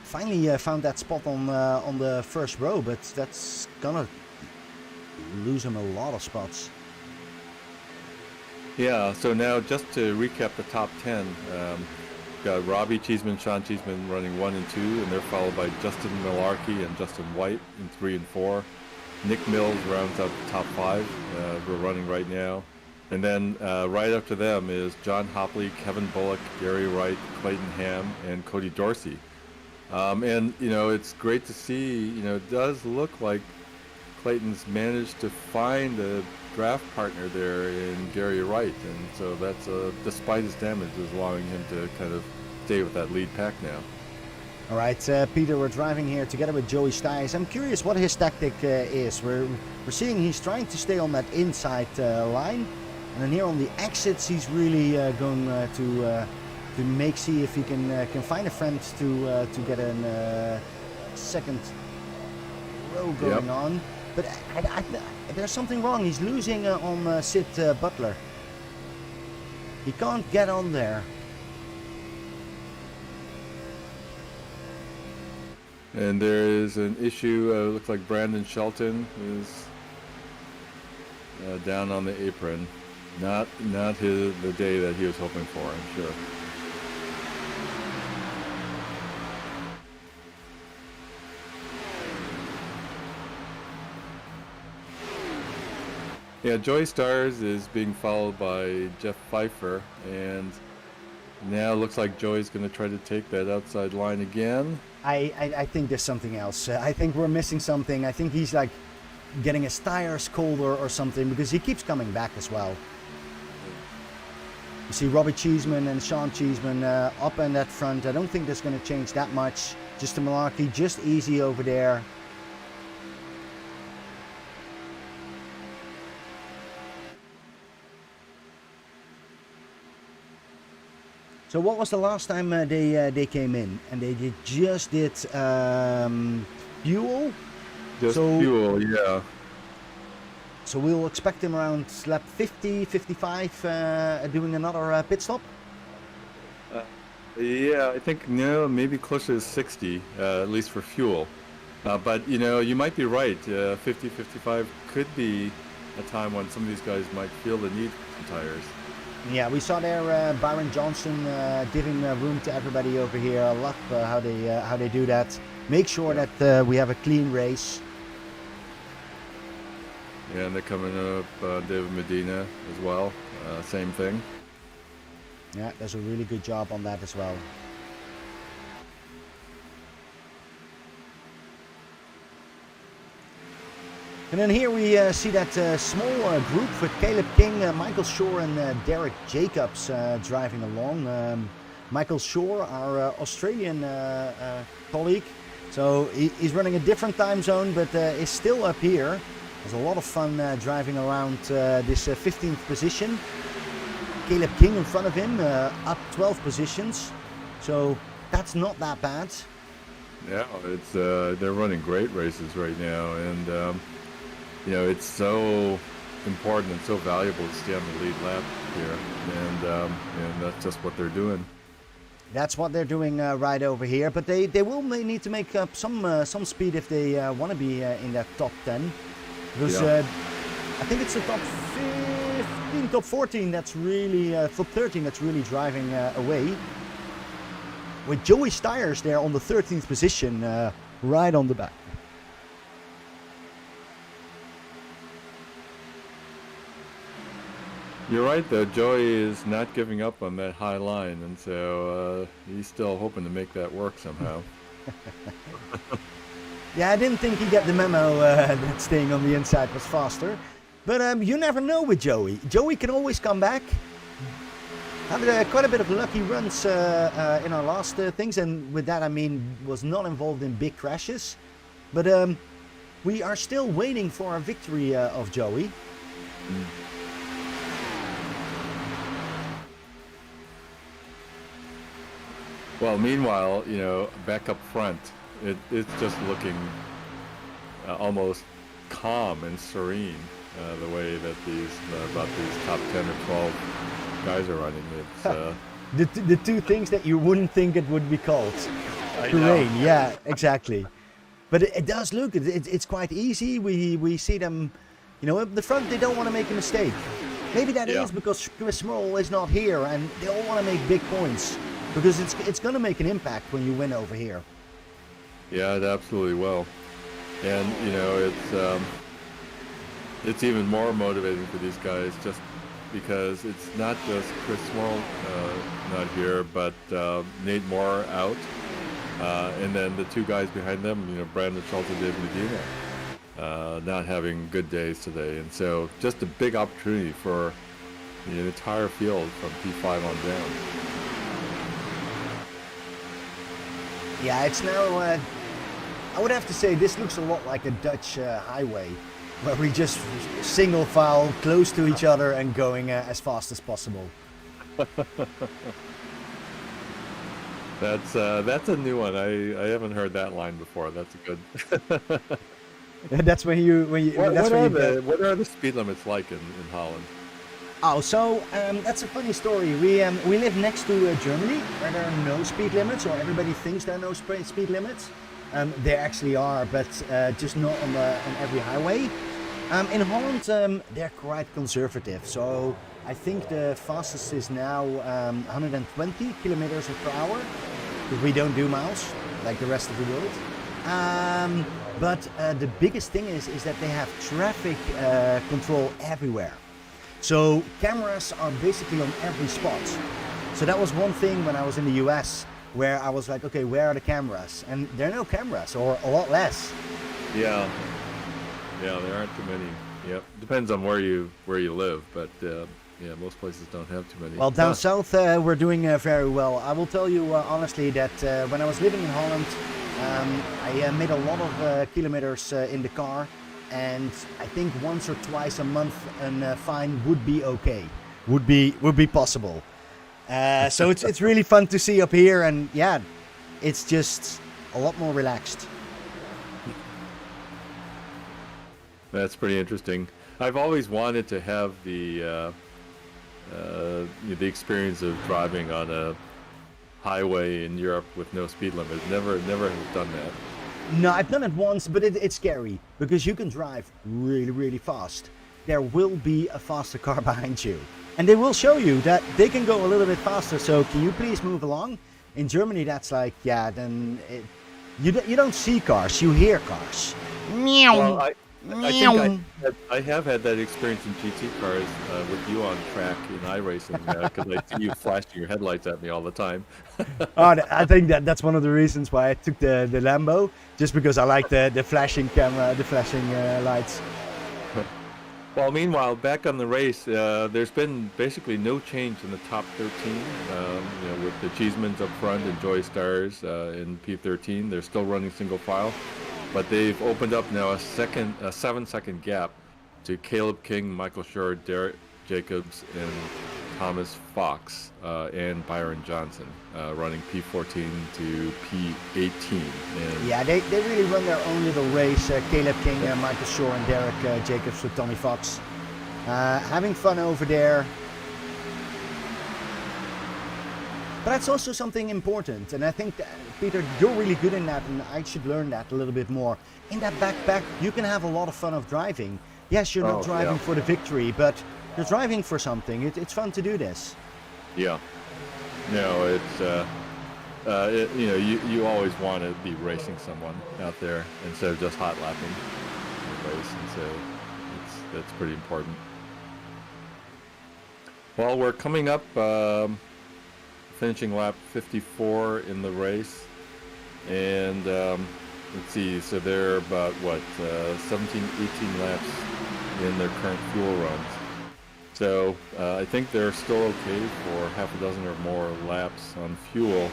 Finally found that spot on the first row, but that's gonna lose him a lot of spots. Yeah, so now just to recap the top 10, got Robbie Cheeseman, Sean Cheeseman running 1 and 2, and they're followed by Justin Malarkey and Justin White in 3 and 4. Nick Mills rounds out the top 5. We're running right now. And then right after them is John Hopley, Kevin Bullock, Gary Wright, Clayton Ham, and Cody Dorsey. And, it's great to see, it does look like Clayton's managed to find a draft partner there in Gary Wright. And so that's, despite his damage, is allowing him to kind of stay with that lead pack now. All right, Peter, we're driving here together with Joey Styres. I'm curious what his tactic is. We're seeing he's trying to stay on that inside line. And then here on the exits, he's really going to see if he can find a friend to get a second row going on. But there's something wrong. He's losing on Sid Butler. He can't get on there. And there is an issue. Looks like Brandon Shelton is down on the apron. Not the day that he was hoping for, I'm sure. Yeah, Joey Stars is being followed by Jeff Pfeiffer, and now looks like Joey's going to try to take that outside line again. I think there's something else. I think we're missing something. I think he's like getting his tires colder or something because he keeps coming back as well. You see Robbie Cheeseman and Sean Cheeseman up in that front. I don't think that's going to change that much. Just a malarkey, just easy over there. So what was the last time they came in? And they just did fuel? Just fuel, yeah. So we'll expect him around lap 50, 55 doing another pit stop? Yeah, I think no, maybe closer to 60, at least for fuel. But you might be right. 50, 55 could be a time when some of these guys might feel the need for tires. Yeah, we saw there Byron Johnson giving room to everybody over here. I love how they do that. Make sure that we have a clean race. Yeah, and they're coming up David Medina as well. Same thing. Yeah, does a really good job on that as well. And then here we see that small group with Caleb King, Michael Shore and Derek Jacobs driving along. Michael Shore, our Australian colleague, so he's running a different time zone but is still up here. There's a lot of fun driving around this 15th position. Caleb King in front of him, up 12 positions, so that's not that bad. Yeah, it's they're running great races right now, and it's so important and so valuable to stay on the lead lap here, and that's just what they're doing. That's what they're doing right over here, but they will need to make up some speed if they want to be in that top 10. Because I think it's the top 15, top 14 that's really, top 13 that's really driving away. With Joey Stiers there on the 13th position, right on the back. You're right, though. Joey is not giving up on that high line, and so he's still hoping to make that work somehow. Yeah, I didn't think he'd get the memo that staying on the inside was faster. But you never know with Joey. Joey can always come back. Had quite a bit of lucky runs in our last things, and with that I mean was not involved in big crashes. But we are still waiting for a victory of Joey. Well, meanwhile, back up front, it's just looking almost calm and serene the way that about these top 10 or 12 guys are running. It's the two things that you wouldn't think it would be called. Terrain, yeah, exactly. But it does look, it's quite easy. We see them, up the front, they don't want to make a mistake. Maybe that is because Chris Merle is not here and they all want to make big points. Because it's going to make an impact when you win over here. Yeah, it absolutely will. And, it's even more motivating for these guys just because it's not just Chris Small not here, but Nate Moore out. And then the two guys behind them, Brandon Shelton, David Medina, not having good days today. And so just a big opportunity for the entire field from P5 on down. Yeah, it's now, I would have to say this looks a lot like a Dutch highway, where we just single file close to each other and going as fast as possible. That's a new one. I haven't heard that line before. That's good. That's when you. What are the speed limits like in Holland? Oh, so that's a funny story. We live next to Germany, where there are no speed limits, or everybody thinks there are no speed limits. There actually are, but just not on every highway. In Holland, they're quite conservative. So I think the fastest is now 120 kilometers per hour, because we don't do miles like the rest of the world. But the biggest thing is that they have traffic control everywhere. So cameras are basically on every spot. So that was one thing when I was in the US where I was like, okay, where are the cameras? And there are no cameras, or a lot less. Yeah, yeah, there aren't too many. Yep, depends on where you live, but yeah, most places don't have too many. Well, down south we're doing very well. I will tell you honestly that when I was living in Holland, I made a lot of kilometers in the car, and I think once or twice a month a fine would be okay, would be possible. So it's really fun to see up here, and yeah, it's just a lot more relaxed. That's pretty interesting. I've always wanted to have the experience of driving on a highway in Europe with no speed limit. Never have done that. No, I've done it once, but it's scary because you can drive really fast. There will be a faster car behind you, and they will show you that they can go a little bit faster. So can you please move along? In Germany, that's like, yeah, then you don't see cars, you hear cars. Meow. Well, I think I have had that experience in GT cars with you on track in iRacing because I see you flashing your headlights at me all the time. I think that's one of the reasons why I took the Lambo, just because I like the flashing camera, the flashing lights. Well, meanwhile, back on the race, there's been basically no change in the top 13. With the Cheesemans up front and Joy Stars in P13, they're still running single file. But they've opened up now a 7-second gap to Caleb King, Michael Shore, Derek Jacobs, and Thomas Fox, and Byron Johnson, running P14 to P18. And yeah, they really run their own little race. Caleb King, Michael Shore, and Derek Jacobs with Tommy Fox. Having fun over there. But that's also something important, and I think, Peter, you're really good in that, and I should learn that a little bit more. In that backpack, you can have a lot of fun of driving. Yes, you're not driving for the victory, but you're driving for something. It's fun to do this. Yeah. No, it's you always want to be racing someone out there instead of just hot lapping the race, and so that's pretty important. Well, we're coming up. Finishing lap 54 in the race, and let's see, so they're about 17, 18 laps in their current fuel runs. So I think they're still okay for half a dozen or more laps on fuel,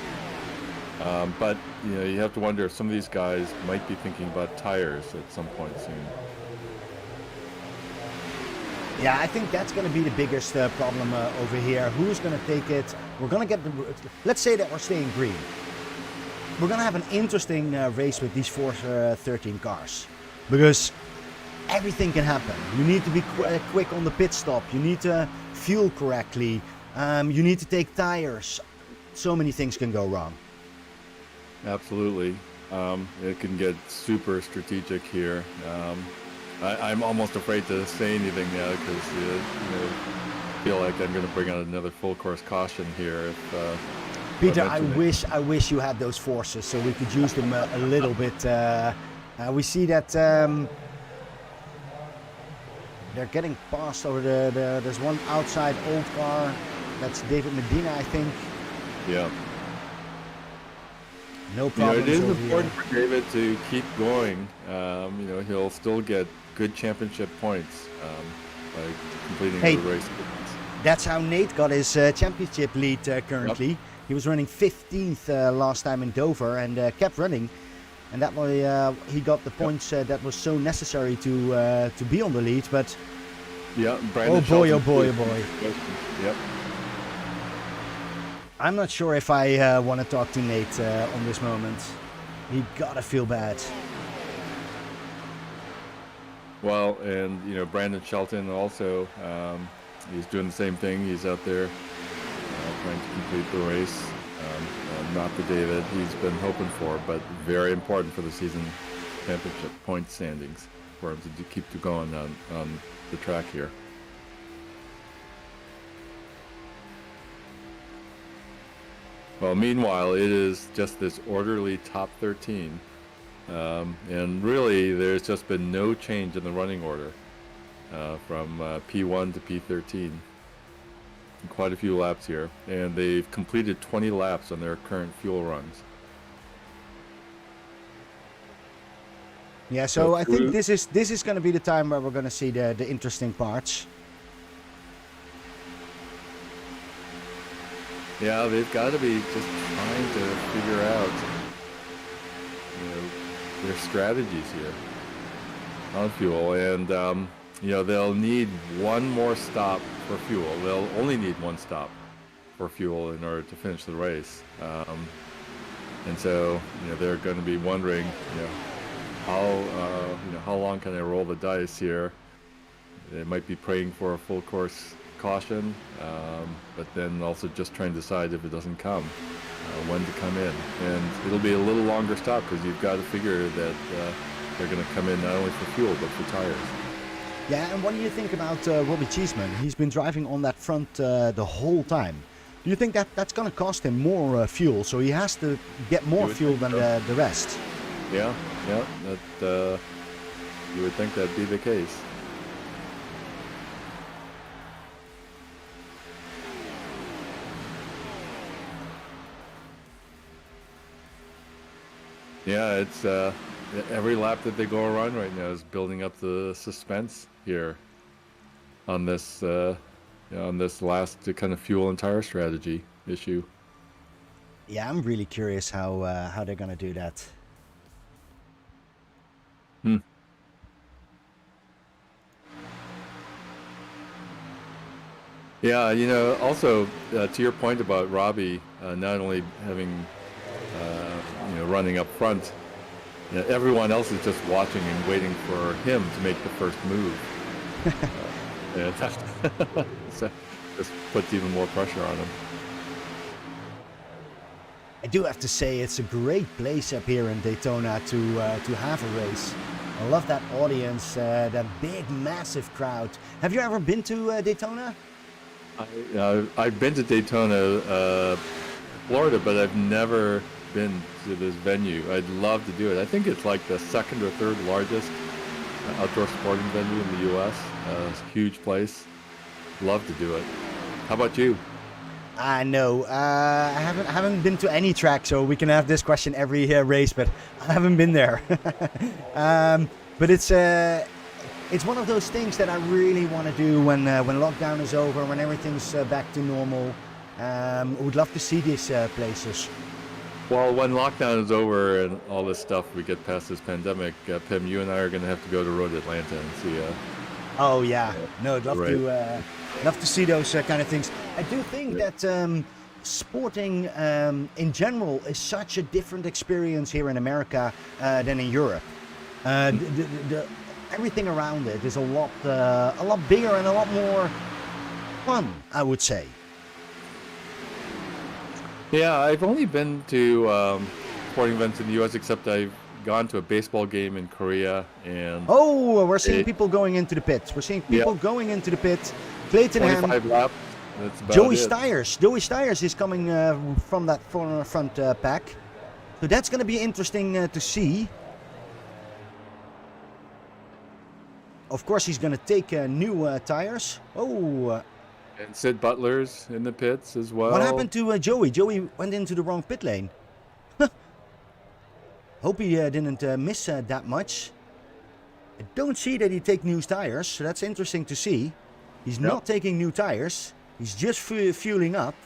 but you have to wonder if some of these guys might be thinking about tires at some point soon. Yeah, I think that's going to be the biggest problem over here. Who's going to take it? We're going to get let's say that we're staying green. We're going to have an interesting race with these Force 13 cars, because everything can happen. You need to be quick on the pit stop. You need to fuel correctly. You need to take tires. So many things can go wrong. Absolutely. It can get super strategic here. I'm almost afraid to say anything now because I feel like I'm going to bring out another full course caution here. If Peter, I wish you had those forces so we could use them a little bit. We see that they're getting past over there's one outside old car. That's David Medina, I think. Yeah. No problem. It is important for David to keep going. He'll still get good championship points by completing the race. That's how Nate got his championship lead currently. Yep. He was running 15th last time in Dover and kept running, and that way he got the points that was so necessary to be on the lead. But Brandon oh Shelton, boy. Yep. I'm not sure if I want to talk to Nate on this moment. He gotta feel bad. Well, and Brandon Shelton also, he's doing the same thing. He's out there trying to complete the race. Not the day that he's been hoping for, but very important for the season championship point standings for him to keep going on the track here. Well, meanwhile, it is just this orderly top 13 And really, there's just been no change in the running order from P1 to P13. Quite a few laps here, and they've completed 20 laps on their current fuel runs. Yeah, so I think this is going to be the time where we're going to see the interesting parts. Yeah, they've got to be just trying to figure out, their strategies here on fuel, and they'll need one more stop for fuel. They'll only need one stop for fuel in order to finish the race, and so they're going to be wondering, how long can I roll the dice here? They might be praying for a full course caution, but then also just trying to decide if it doesn't come, when to come in. And it'll be a little longer stop because you've got to figure that they're going to come in not only for fuel but for tires. Yeah, and what do you think about Robbie Cheeseman? He's been driving on that front the whole time. Do you think that that's going to cost him more fuel, so he has to get more fuel than the rest? Yeah, that you would think that'd be the case. Yeah, it's every lap that they go around right now is building up the suspense here on this last kind of fuel and tire strategy issue. Yeah, I'm really curious how they're going to do that. Yeah, also to your point about Robbie not only having running up front, everyone else is just watching and waiting for him to make the first move. And that just puts even more pressure on him. I do have to say it's a great place up here in Daytona to have a race. I love that audience, that big, massive crowd. Have you ever been to Daytona? I've been to Daytona, Florida, but I've never been to this venue. I'd love to do it. I think it's like the second or third largest outdoor sporting venue in the U.S. It's a huge place. Love to do it. How about you? No, I haven't been to any track, so we can have this question every race, but I haven't been there. But it's one of those things that I really want to do when lockdown is over, when everything's back to normal. I would love to see these places. Well, when lockdown is over and all this stuff, we get past this pandemic, Pim, you and I are going to have to go to Road Atlanta and see. Oh yeah, no, I'd love to see those kind of things. I do think that sporting in general is such a different experience here in America than in Europe. Everything around it is a lot bigger and a lot more fun, I would say. Yeah, I've only been to sporting events in the U.S. except I've gone to a baseball game in Korea and. Oh, we're seeing people going into the pit. We're seeing people going into the pit. Clayton 25 laps. That's about Joey it. Styres. Joey Styres is coming from that front pack, so that's going to be interesting to see. Of course, he's going to take new tires. Oh. And Sid Butler's in the pits as well. What happened to Joey? Joey went into the wrong pit lane. Hope he didn't miss that much. I don't see that he take new tires, so that's interesting to see. He's not taking new tires. He's just fueling up.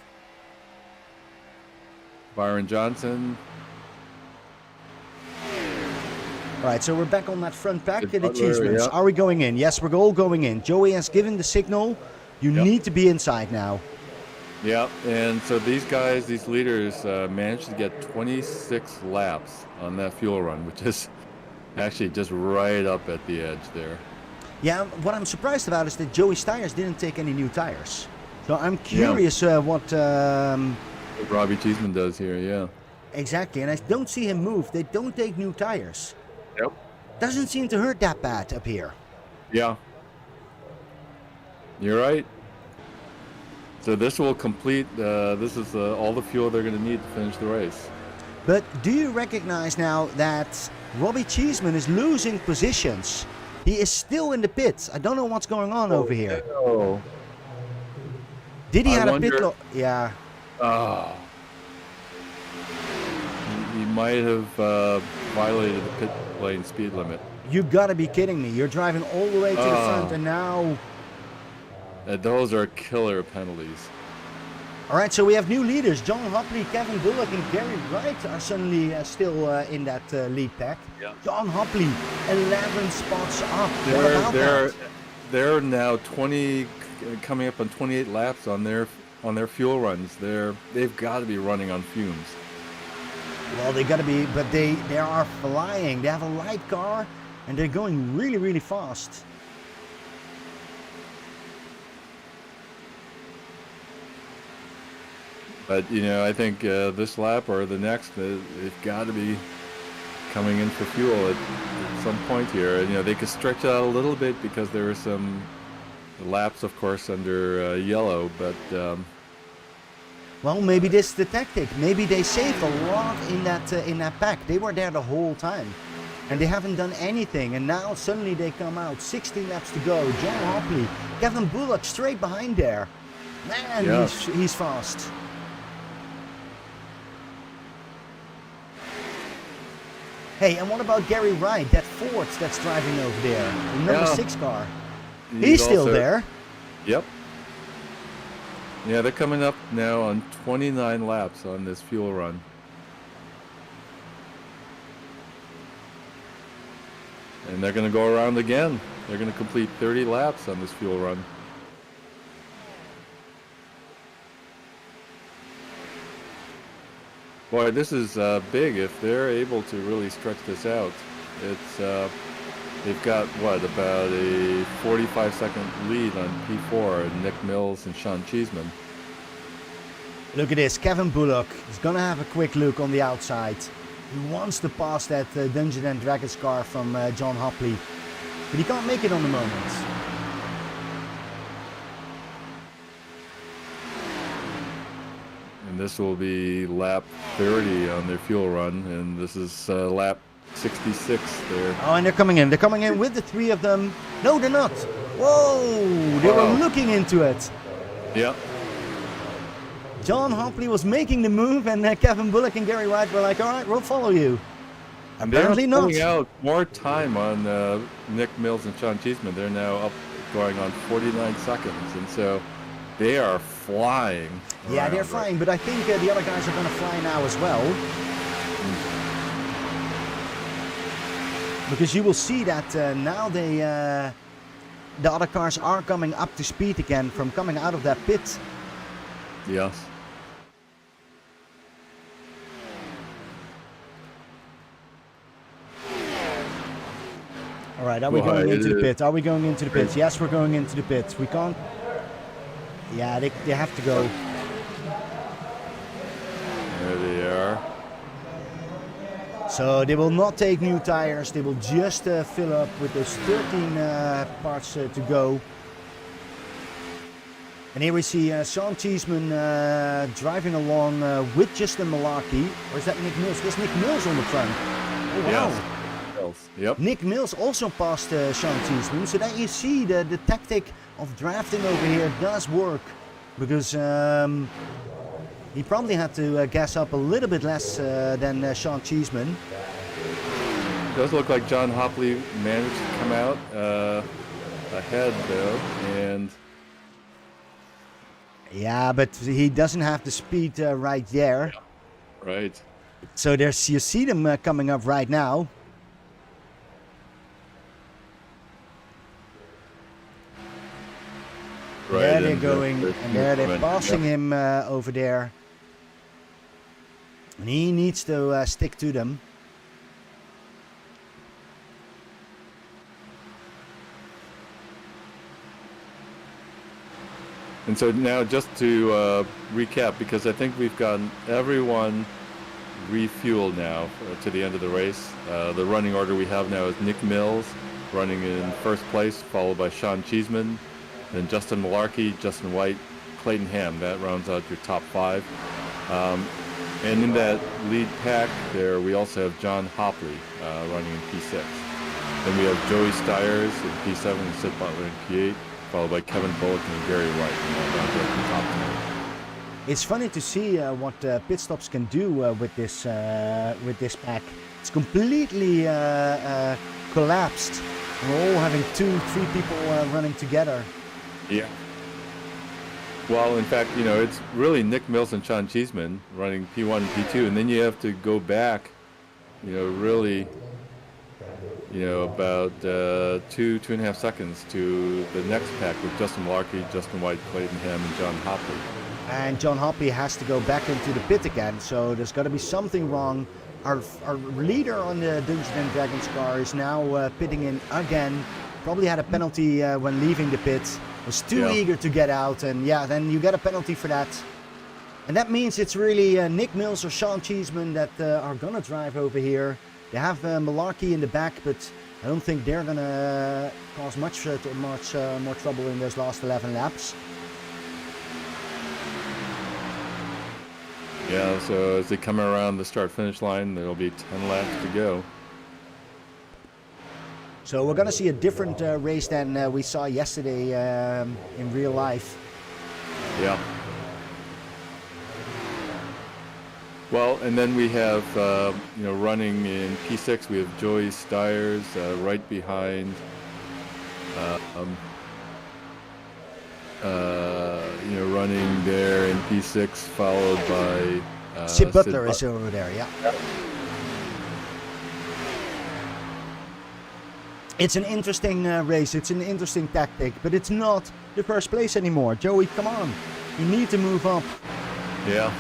Byron Johnson. All right, so we're back on that front pack. The Butler, Cheesemans. Are we going in? Yes, we're all going in. Joey has given the signal. You need to be inside now. Yeah, and so these guys, these leaders, managed to get 26 laps on that fuel run, which is actually just right up at the edge there. Yeah, what I'm surprised about is that Joey Styres didn't take any new tires. So I'm curious what Robbie Cheeseman does here, yeah. Exactly, and I don't see him move. They don't take new tires. Yep. Doesn't seem to hurt that bad up here. Yeah. You're right. So this will complete, this is all the fuel they're going to need to finish the race. But do you recognize now that Robbie Cheeseman is losing positions. He is still in the pits. I don't know what's going on over here. Oh, Did he I have a pit wonder- law? Yeah. oh. He might have violated the pit lane speed limit. You gotta be kidding me. You're driving all the way to the front and now... Those are killer penalties. Alright, so we have new leaders. John Hopley, Kevin Bullock and Gary Wright are suddenly still in that lead pack. Yeah. John Hopley, 11 spots up. What about that? They're now 20, coming up on 28 laps on their fuel runs. They've got to be running on fumes. Well, they gotta be, but they are flying. They have a light car and they're going really, really fast. But, I think this lap or the next, they've got to be coming in for fuel at some point here. They could stretch it out a little bit because there were some laps, of course, under yellow, but... Well, maybe this is the tactic. Maybe they saved a lot in that pack. They were there the whole time. And they haven't done anything. And now suddenly they come out. 16 laps to go. John Hopley. Kevin Bullock straight behind there. Man, Yeah. he's fast. Hey, and what about Gary Wright, that Ford that's driving over there? The number Yeah. 6 car. He's still also- there. Yep. Yeah, they're coming up now on 29 laps on this fuel run. And they're going to go around again. They're going to complete 30 laps on this fuel run. Boy, this is big if they're able to really stretch this out. It's they've got about a 45-second lead on P4, Nick Mills and Sean Cheeseman. Look at this, Kevin Bullock is gonna have a quick look on the outside. He wants to pass that Dungeons and Dragons car from John Hopley, but he can't make it on the moment. And this will be lap 30 on their fuel run, and this is lap 66 there. Oh, and they're coming in. They're coming in with the 3 of them. No, they're not. Whoa, they were Wow. looking into it. Yep. John Hopley was making the move, and Kevin Bullock and Gary Wright were like, all right, we'll follow you. Apparently They're not. pulling out more time on Nick Mills and Sean Cheeseman. They're now up going on 49 seconds, and so they are flying. Yeah, they're around, flying, but I think the other guys are going to fly now as well. Because you will see that now the other cars are coming up to speed again from coming out of that pit. Yes. All right, are we Well, going into the it- pit? Are we going into the pit? Yes, we're going into the pit. We can't... Yeah, they have to go. There they are. So they will not take new tires. They will just fill up with those 13 parts to go. And here we see Sean Cheeseman driving along with Justin Malarkey. Or is that Nick Mills? There's Nick Mills on the front. Oh, wow. Yes. Yep. Nick Mills also passed Sean Cheeseman. So that you see the tactic of drafting over here does work. Because he probably had to gas up a little bit less than Sean Cheeseman. It does look like John Hopley managed to come out ahead though, and Yeah, but he doesn't have the speed right there. right. So there's you see them coming up right now. Right, There they're and, going, there's and there they're movement. passing Yep. him over there. And he needs to stick to them. And so now just to recap, because I think we've gotten everyone refueled now to the end of the race. The running order we have now is Nick Mills running in first place, followed by Sean Cheeseman, then Justin Malarkey, Justin White, Clayton Ham. That rounds out your top five. And in that lead pack there, we also have John Hopley running in P6. Then we have Joey Stiers in P7 and Sid Butler in P8, followed by Kevin Bullock and Gary White down there at the top 10. It's funny to see what pit stops can do with this pack. It's completely collapsed. We're all having 2-3 people running together. Yeah. Well, in fact, it's really Nick Mills and Sean Cheeseman running P1 and P2, and then you have to go back, really, about 2.5 seconds to the next pack with Justin Malarkey, Justin White, Clayton Ham, and John Hopley. And John Hopley has to go back into the pit again, so there's got to be something wrong. Our leader on the Dungeons and Dragons car is now pitting in again. Probably had a penalty when leaving the pit. Was too eager to get out, and then you get a penalty for that. And that means it's really Nick Mills or Sean Cheeseman that are gonna drive over here. They have Malarkey in the back, but I don't think they're gonna cause much more trouble in those last 11 laps. Yeah, so as they come around the start-finish line, there'll be 10 laps to go. So we're going to see a different race than we saw yesterday in real life. Yeah. Well, and then we have, running in P6, we have Joey Stiers right behind, running there in P6, followed by Sid Butler is over there, yeah. It's an interesting race, it's an interesting tactic, but it's not the first place anymore. Joey, come on, you need to move up. Yeah.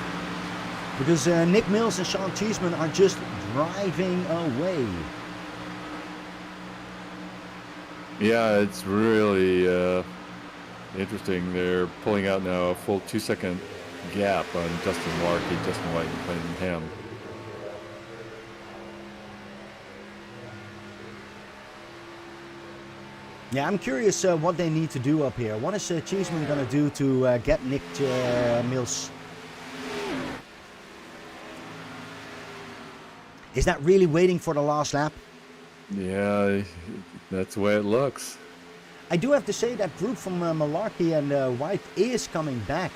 Because Nick Mills and Sean Cheeseman are just driving away. Yeah, it's really interesting. They're pulling out now a full 2-second gap on Justin Malarkey, Justin White, and Clayton Ham. Yeah, I'm curious what they need to do up here. What is Cheeseman going to do to get Nick Mills? Is that really waiting for the last lap? Yeah, that's the way it looks. I do have to say that group from Malarkey and White is coming back.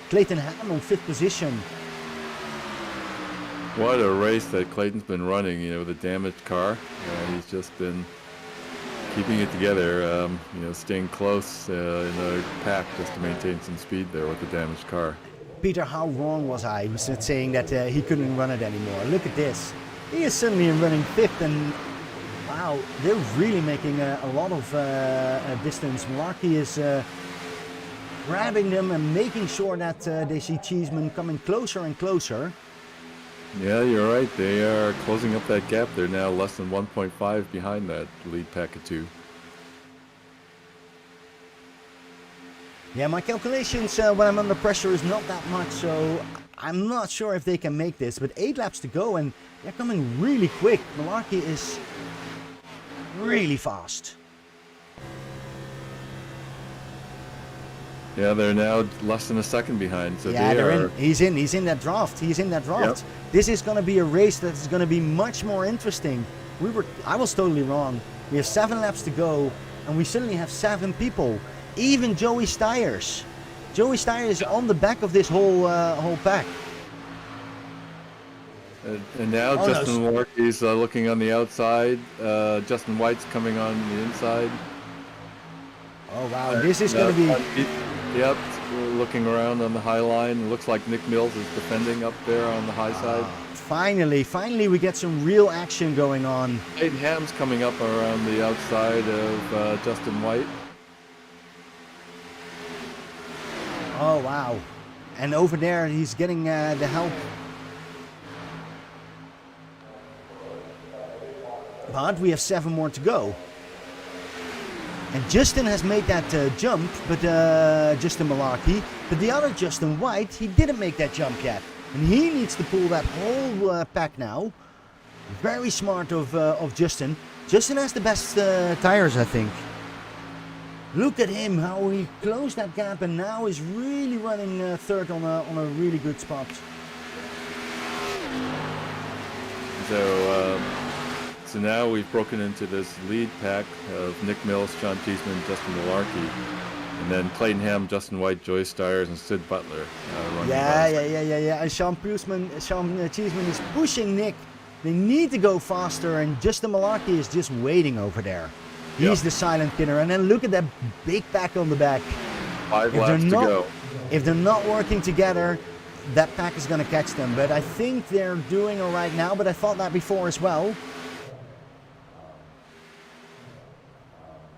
Clayton Ham on 5th position. What a race that Clayton's been running, with a damaged car. He's just been keeping it together, staying close in the pack just to maintain some speed there with the damaged car. Peter, how wrong was I saying that he couldn't run it anymore? Look at this. He is suddenly running 5th, and wow, they're really making a lot of distance. Malarkey is grabbing them and making sure that they see Cheeseman coming closer and closer. Yeah, you're right. They are closing up that gap. They're now less than 1.5 behind that lead pack of 2. Yeah, my calculations when I'm under pressure is not that much, so I'm not sure if they can make this. But 8 laps to go, and they're coming really quick. Malarkey is really fast. Yeah, they're now less than a second behind. So yeah, they're in. He's in that draft. He's in that draft. Yep. This is going to be a race that is going to be much more interesting. I was totally wrong. We have 7 laps to go, and we suddenly have 7 people. Even Joey Stiers. Joey Stiers is on the back of this whole pack. And now Justin Malarkey's looking on the outside. Justin White's coming on the inside. Oh wow, this is going to be... Yep, looking around on the high line. It looks like Nick Mills is defending up there on the high side. Finally we get some real action going on. Clayton Ham's coming up around the outside of Justin White. Oh wow, and over there he's getting the help. But we have 7 more to go. And Justin has made that jump, but Justin Malarkey. But the other Justin White, he didn't make that jump yet. And he needs to pull that whole pack now. Very smart of Justin. Justin has the best tires, I think. Look at him, how he closed that gap and now is really running third on a really good spot. So now we've broken into this lead pack of Nick Mills, Sean Cheeseman, Justin Malarkey, and then Clayton Ham, Justin White, Joey Stiers, and Sid Butler. Running last. Yeah. And Sean Cheeseman is pushing Nick. They need to go faster, and Justin Malarkey is just waiting over there. He's the silent killer. And then look at that big pack on the back. 5 laps to go. If they're not working together, that pack is going to catch them. But I think they're doing all right now, but I thought that before as well.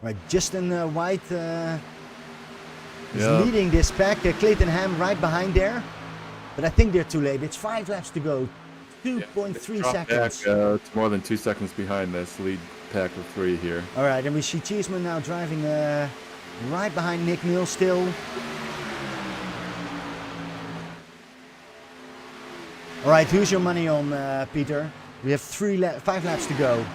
Right, Justin White is leading this pack. Clayton Ham right behind there. But I think they're too late. It's 5 laps to go. 2.3 seconds. It's more than 2 seconds behind this lead pack of 3 here. All right, and we see Cheeseman now driving right behind Nick Mills still. All right, who's your money on, Peter? We have 5 laps to go.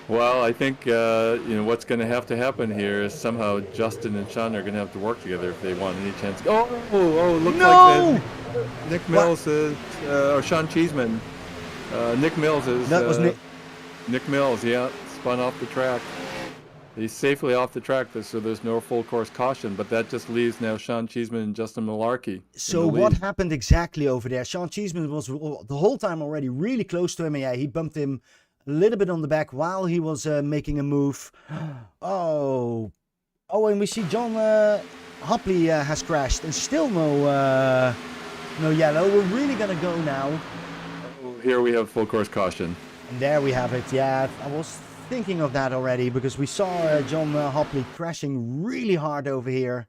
Well, I think what's going to happen here is somehow Justin and Sean are going to have to work together if they want any chance. Looks like Nick Mills is or Sean Cheeseman. Nick Mills is. That was Nick. Nick Mills, spun off the track. He's safely off the track, so there's no full course caution. But that just leaves now Sean Cheeseman and Justin Malarkey. So what happened exactly over there? Sean Cheeseman was the whole time already really close to him. Yeah, he bumped him a little bit on the back while he was making a move. And we see John Hopley has crashed, and still no yellow. We're really gonna go now. Here we have full course caution. And there we have it. Yeah, I was thinking of that already because we saw John Hopley crashing really hard over here.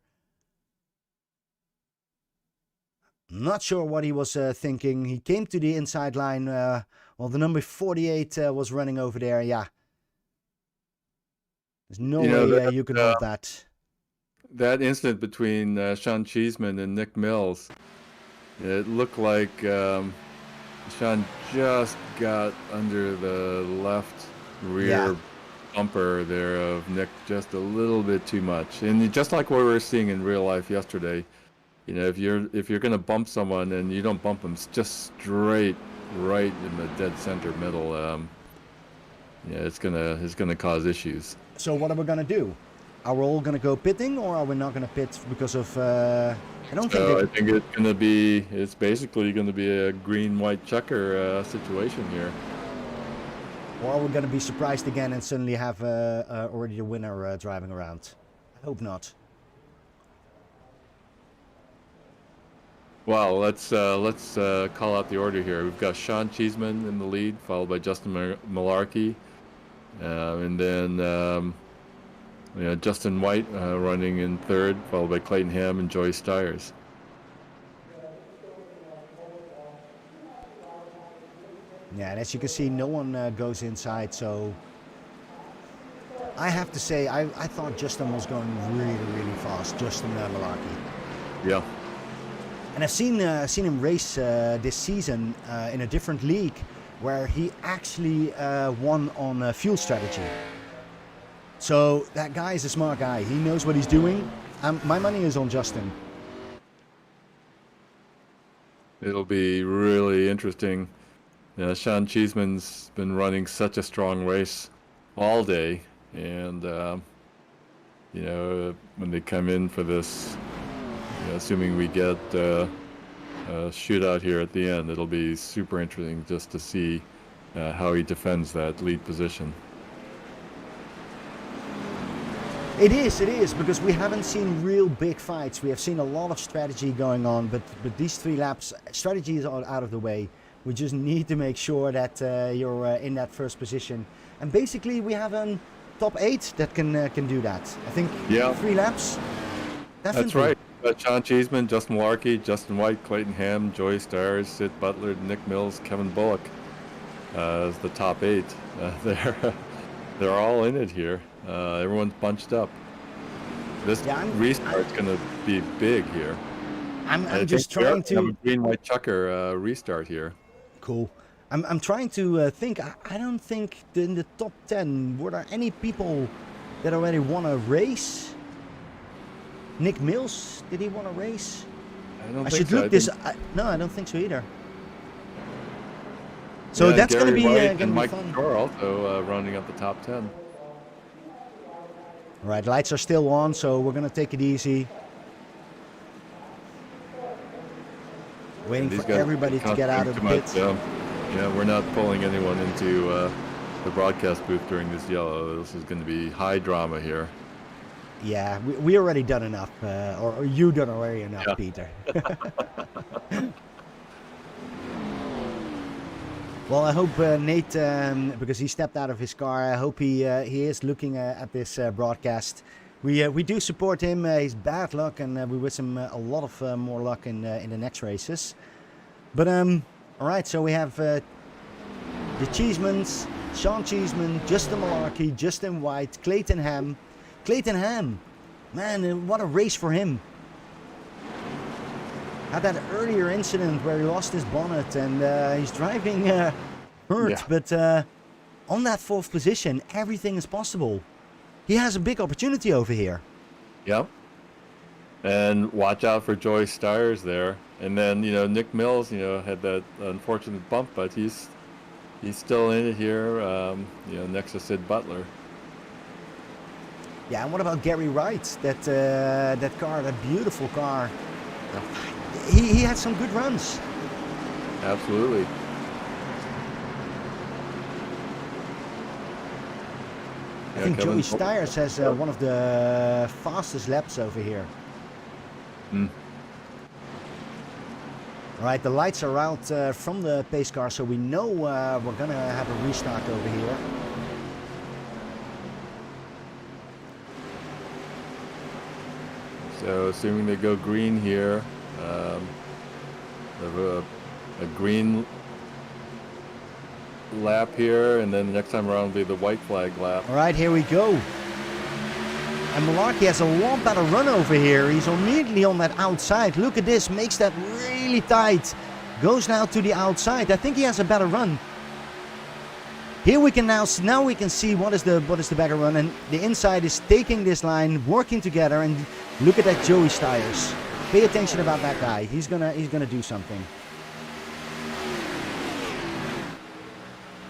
Not sure what he was thinking. He came to the inside line. Well, the number 48 was running over there. Yeah. There's no way you can hold that. That incident between Sean Cheeseman and Nick Mills, it looked like Sean just got under the left rear bumper there of Nick just a little bit too much. And just like what we were seeing in real life yesterday, if you're going to bump someone and you don't bump them just straight right in the dead center middle, it's gonna cause issues. So what are we gonna do? Are we all gonna go pitting, or are we not gonna pit because of? I think it's basically gonna be a green-white checker situation here. Or are we gonna be surprised again and suddenly have already the winner driving around? I hope not. Well, let's call out the order here. We've got Sean Cheeseman in the lead, followed by Justin Malarkey, and then Justin White running in third, followed by Clayton Ham and Joey Stiers. Yeah, and as you can see, no one goes inside, so I have to say I thought Justin was going really, really fast, Justin Malarkey. Yeah. And I've seen him race this season in a different league where he actually won on fuel strategy. So that guy is a smart guy. He knows what he's doing. My money is on Justin. It'll be really interesting. Sean Cheeseman's been running such a strong race all day, and when they come in for this, assuming we get a shootout here at the end, it'll be super interesting just to see how he defends that lead position. It is, because we haven't seen real big fights. We have seen a lot of strategy going on, but these 3 laps, strategy is all out of the way. We just need to make sure that you're in that first position. And basically, we have a top 8 that can do that. I think 3 laps. Definitely. That's right. Sean Cheeseman, Justin Malarkey, Justin White, Clayton Ham, Joey Stiers, Sid Butler, Nick Mills, Kevin Bullock as the top 8. They're all in it here. Everyone's bunched up. This restart's going to be big here. I'm just trying to have a green-white checker restart here. Cool. I'm trying to think. I don't think in the top 10 were there any people that already won a race. Nick Mills, did he want a race? I don't I think should so. look this. No, I don't think so either. So that's going to Gary be Wright going and to be Mike fun. Shore also rounding up the top 10. All right, lights are still on, so we're going to take it easy. Waiting for everybody to get out of the pits. Yeah, we're not pulling anyone into the broadcast booth during this yellow. This is going to be high drama here. Yeah, we already done enough, or you done already enough, Peter. Well, I hope Nate, because he stepped out of his car, I hope he is looking at this broadcast. We do support him. He's bad luck, and we wish him a lot of more luck in the next races. But all right, so we have the Cheesemans, Sean Cheeseman, Justin Malarkey, Justin White, Clayton Ham. Clayton Ham, man, what a race for him. Had that earlier incident where he lost his bonnet and he's driving hurt, but on that 4th position, everything is possible. He has a big opportunity over here. Yep. And watch out for Joey Stiers there. And then, Nick Mills, had that unfortunate bump, but he's still in it here, next to Sid Butler. Yeah, and what about Gary Wright? That car, that beautiful car. He had some good runs. Absolutely. I think Joey Stiers has one of the fastest laps over here. All right, the lights are out from the pace car, so we know we're going to have a restart over here. So assuming they go green here, a green lap here, and then the next time around will be the white flag lap. All right, here we go. And Malarkey has a lot better run over here. He's immediately on that outside. Look at this, makes that really tight. Goes now to the outside. I think he has a better run. Here we can now we can see what is the better run, and the inside is taking this line, working together, and look at that Joey Stiers. Pay attention about that guy. He's gonna do something.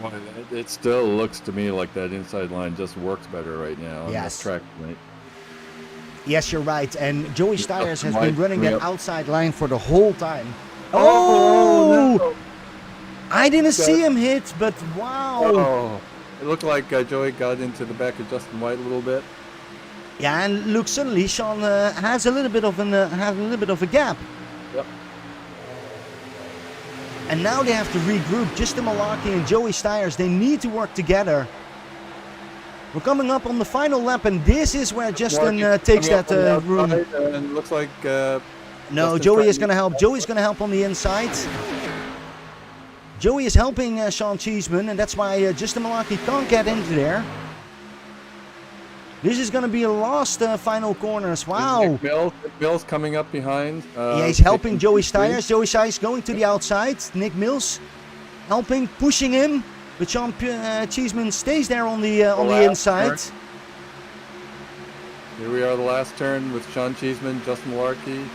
Well, it still looks to me like that inside line just works better right now. Yes. On that track, right? Yes, you're right. And Joey Stiers has been running that outside line for the whole time. Oh! No. I didn't see him hit, but wow! Oh, it looked like Joey got into the back of Justin White a little bit. Yeah, and look, suddenly Sean has a little bit of a gap. Yep. And now they have to regroup. Justin Malarkey and Joey Stiers, they need to work together. We're coming up on the final lap, and this is where Justin takes that room. And looks like no, Joey is going to help. Joey's going to help on the inside. Joey is helping Sean Cheeseman, and that's why Justin Malarkey can't get into there. This is going to be a last final corners. Wow. Nick Mills coming up behind. Yeah, he's helping Joey Stiers. Joey Stiers going to the outside. Nick Mills helping, pushing him. But Sean Cheeseman stays there on the inside. Turn. Here we are, the last turn with Sean Cheeseman, Justin Malarkey.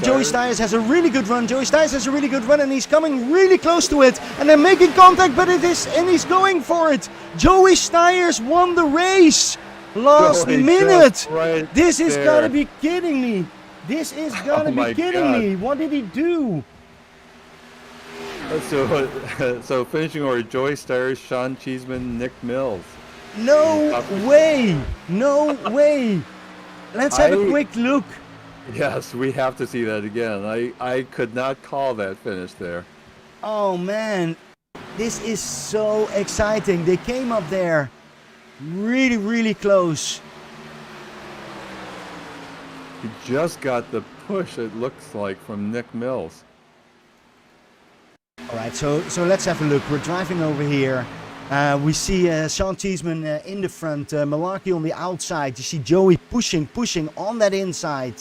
Joey Stiers has a really good run. Joey Stiers has a really good run, and he's coming really close to it. And they're making contact, but he's going for it. Joey Stiers won the race. Last minute. Right this is gotta be kidding me. This is gotta be kidding me. What did he do? So finishing order: Joey Stiers, Sean Cheeseman, Nick Mills. No way. No way. Let's have a quick look. Yes, we have to see that again. I could not call that finish there. Oh man, this is so exciting. They came up there really, really close. He just got the push, it looks like, from Nick Mills. All right, so let's have a look. We're driving over here. We see Sean Cheeseman in the front, Malarkey on the outside. You see Joey pushing on that inside.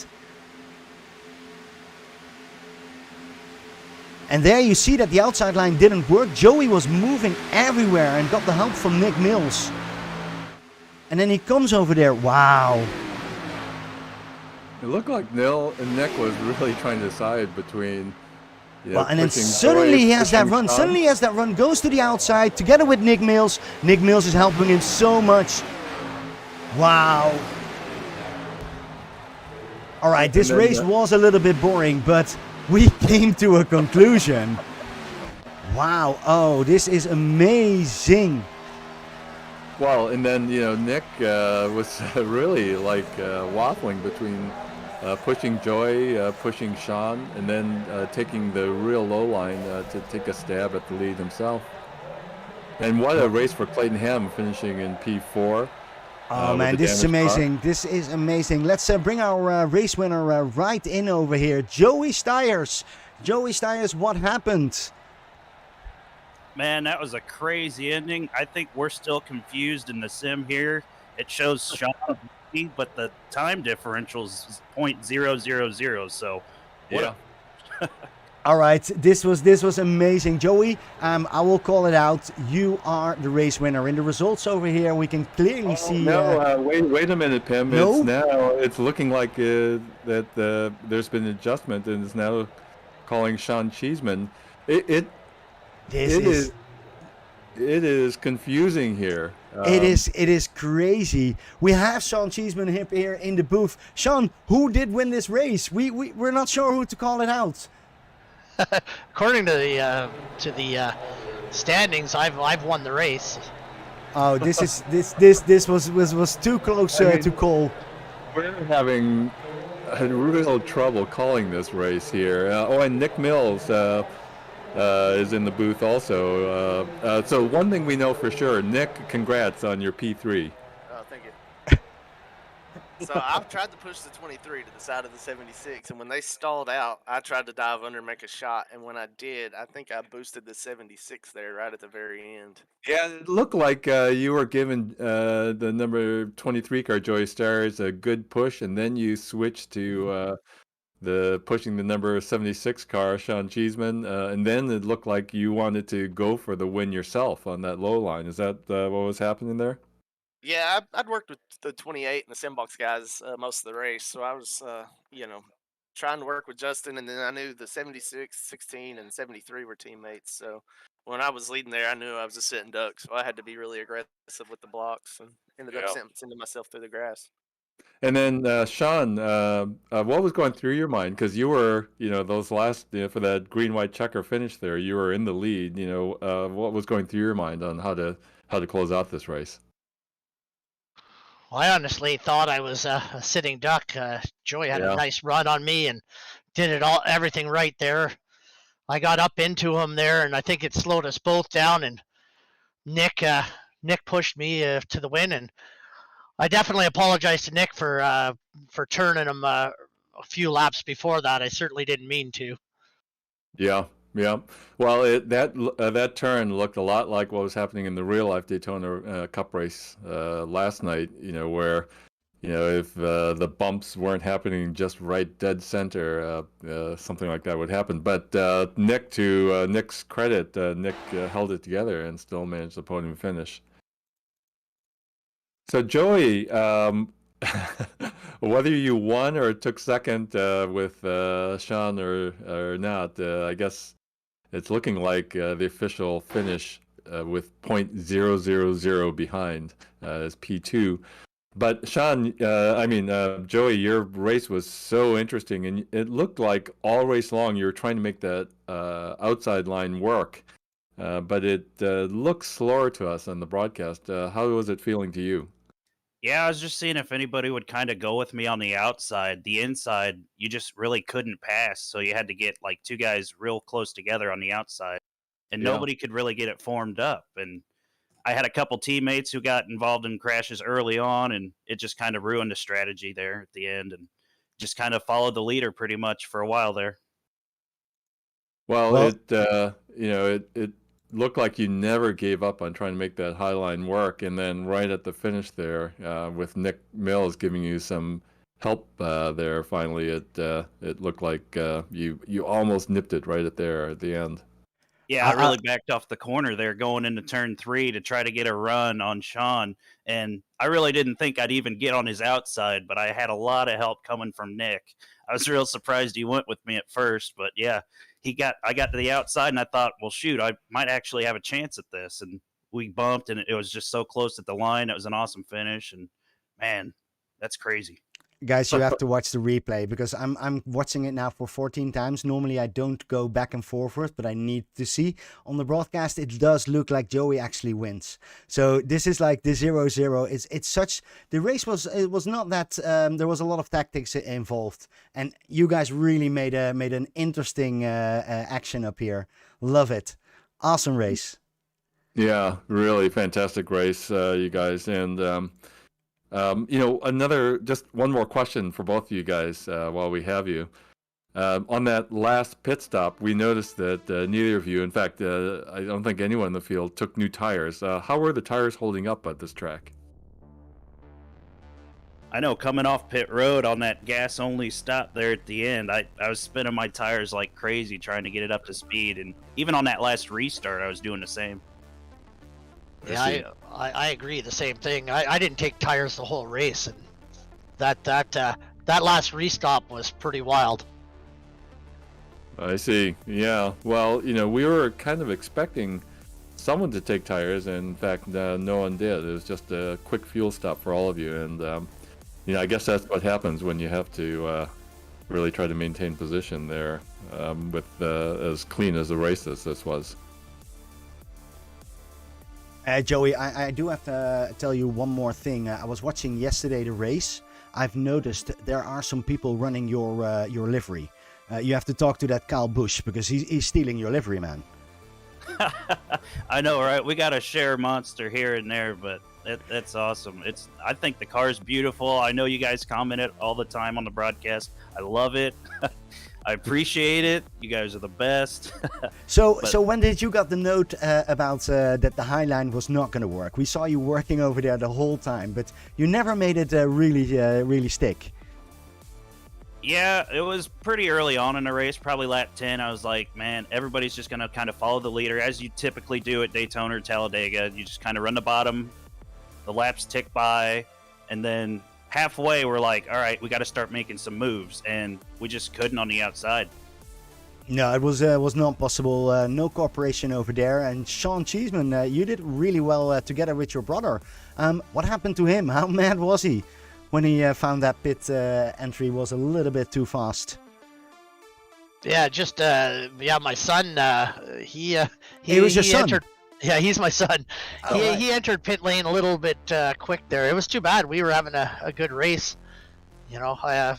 And there you see that the outside line didn't work. Joey was moving everywhere and got the help from Nick Mills. And then he comes over there. Wow. It looked like Nick was really trying to decide between Well, and then pushing suddenly Joy, he has that pushing run. Sean. Suddenly he has that run, goes to the outside together with Nick Mills. Nick Mills is helping him so much. Wow. All right, this then, race was a little bit boring, but we came to a conclusion. Wow. Oh, this is amazing. Well, and then Nick was really like waffling between pushing Joy, pushing Sean, and then taking the real low line to take a stab at the lead himself. And what a race for Clayton Ham, finishing in P4. Oh with man, the this is damaged car. amazing. This is amazing. Let's bring our race winner right in over here, Joey Stiers. Joey Stiers, what happened? Man, that was a crazy ending. I think we're still confused in the sim here. It shows Sean, but the time differential is 0.000. So, Yeah. All right, this was amazing, Joey. I will call it out. You are the race winner. In the results over here, we can clearly see. No, wait a minute, Pim. No? It's looking like that there's been an adjustment, and it's now calling Sean Cheeseman. It is confusing here. It is crazy. We have Sean Cheeseman here in the booth. Sean, who did win this race? We're not sure who to call it out. According to the standings, I've won the race. Oh, this was too close to call. We're having real trouble calling this race here. And Nick Mills is in the booth also. So one thing we know for sure, Nick, congrats on your P3. Oh, thank you. So I've tried to push the 23 to the side of the 76, and when they stalled out, I tried to dive under and make a shot, and when I did, I think I boosted the 76 there right at the very end. Yeah, it looked like you were giving the number 23 car, Joey Stars, a good push, and then you switched to the pushing the number 76 car, Sean Cheeseman, and then it looked like you wanted to go for the win yourself on that low line. Is that what was happening there? Yeah, I'd worked with the 28 and the Simbox guys most of the race, so I was, trying to work with Justin, and then I knew the 76, 16, and 73 were teammates, so when I was leading there, I knew I was a sitting duck, so I had to be really aggressive with the blocks, and ended up sending myself through the grass. And then Sean, what was going through your mind? Because you were, those last for that green-white checker finish there, you were in the lead. What was going through your mind on how to close out this race? Well, I honestly thought I was a sitting duck. Joey had a nice run on me and did everything right there. I got up into him there, and I think it slowed us both down. And Nick pushed me to the win, and I definitely apologize to Nick for turning him a few laps before that. I certainly didn't mean to. Yeah. Well, that turn looked a lot like what was happening in the real life Daytona Cup race last night. Where if the bumps weren't happening just right dead center, something like that would happen. But Nick's credit, Nick held it together and still managed the podium finish. So Joey, whether you won or took second with Sean or not, I guess it's looking like the official finish with .000 behind is P2. But Sean, Joey, your race was so interesting, and it looked like all race long you were trying to make that outside line work, but it looked slower to us on the broadcast. How was it feeling to you? Yeah, I was just seeing if anybody would kind of go with me on the outside. The inside, you just really couldn't pass, so you had to get like two guys real close together on the outside, and nobody could really get it formed up. And I had a couple teammates who got involved in crashes early on, and it just kind of ruined the strategy there at the end, and just kind of followed the leader pretty much for a while there. Well, it looked like you never gave up on trying to make that high line work, and then right at the finish there, with Nick Mills giving you some help there, finally it looked like you almost nipped it right at the end. Yeah, I really backed off the corner there going into turn 3 to try to get a run on Sean, and I really didn't think I'd even get on his outside, but I had a lot of help coming from Nick. I was real surprised he went with me at first, but yeah, I got to the outside, and I thought, well, shoot, I might actually have a chance at this. And we bumped, and it was just so close at the line. It was an awesome finish, and man, that's crazy. Guys, you have to watch the replay because I'm watching it now for 14 times. Normally I don't go back and forth, but I need to see. On the broadcast, it does look like Joey actually wins. So this is like the 0-0. It's such, the race was not that, there was a lot of tactics involved. And you guys really made an interesting action up here. Love it. Awesome race. Yeah, really fantastic race, you guys. And, just one more question for both of you guys while we have you. On that last pit stop, we noticed that neither of you, in fact, I don't think anyone in the field took new tires. How were the tires holding up at this track? I know, coming off pit road on that gas-only stop there at the end, I was spinning my tires like crazy trying to get it up to speed. And even on that last restart, I was doing the same. Yeah, I agree. The same thing. I didn't take tires the whole race, and that last restop was pretty wild. I see. Yeah. Well, we were kind of expecting someone to take tires, and in fact, no one did. It was just a quick fuel stop for all of you, and I guess that's what happens when you have to really try to maintain position there with as clean as a race as this was. Joey, I do have to tell you one more thing. I was watching yesterday the race. I've noticed there are some people running your livery. You have to talk to that Kyle Busch because he's stealing your livery, man. I know, right? We got to share Monster here and there, but that's awesome. I think the car's beautiful. I know you guys comment it all the time on the broadcast. I love it. I appreciate it. You guys are the best. So when did you got the note about that the Highline was not going to work? We saw you working over there the whole time, but you never made it really stick. Yeah, it was pretty early on in the race, probably lap 10. I was like, man, everybody's just going to kind of follow the leader as you typically do at Daytona or Talladega. You just kind of run the bottom, the laps tick by, and then halfway we're like, all right, we got to start making some moves, and we just couldn't on the outside. No, it was not possible. No cooperation over there. And Sean Cheeseman, you did really well together with your brother. What happened to him? How mad was he when he found that pit entry was a little bit too fast? Yeah, just my son. He was your son. Entered, yeah, he's my son. He entered pit lane a little bit quick there. It was too bad. We were having a good race. I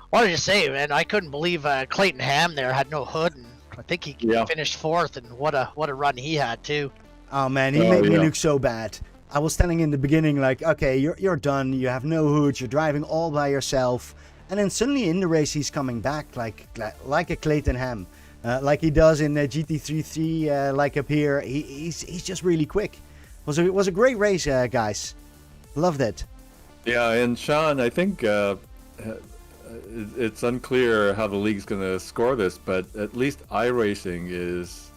wanted to say, man, I couldn't believe Clayton Ham there had no hood, and I think he finished fourth. And what a run he had too. Oh man, he made me look so bad. I was telling in the beginning, like, okay, you're done. You have no hood. You're driving all by yourself. And then suddenly in the race, he's coming back like a Clayton Ham. Like he does in the GT3 like up here. He's just really quick. It was a great race, guys. Loved it. Yeah, and Sean, I think it's unclear how the league's going to score this, but at least iRacing is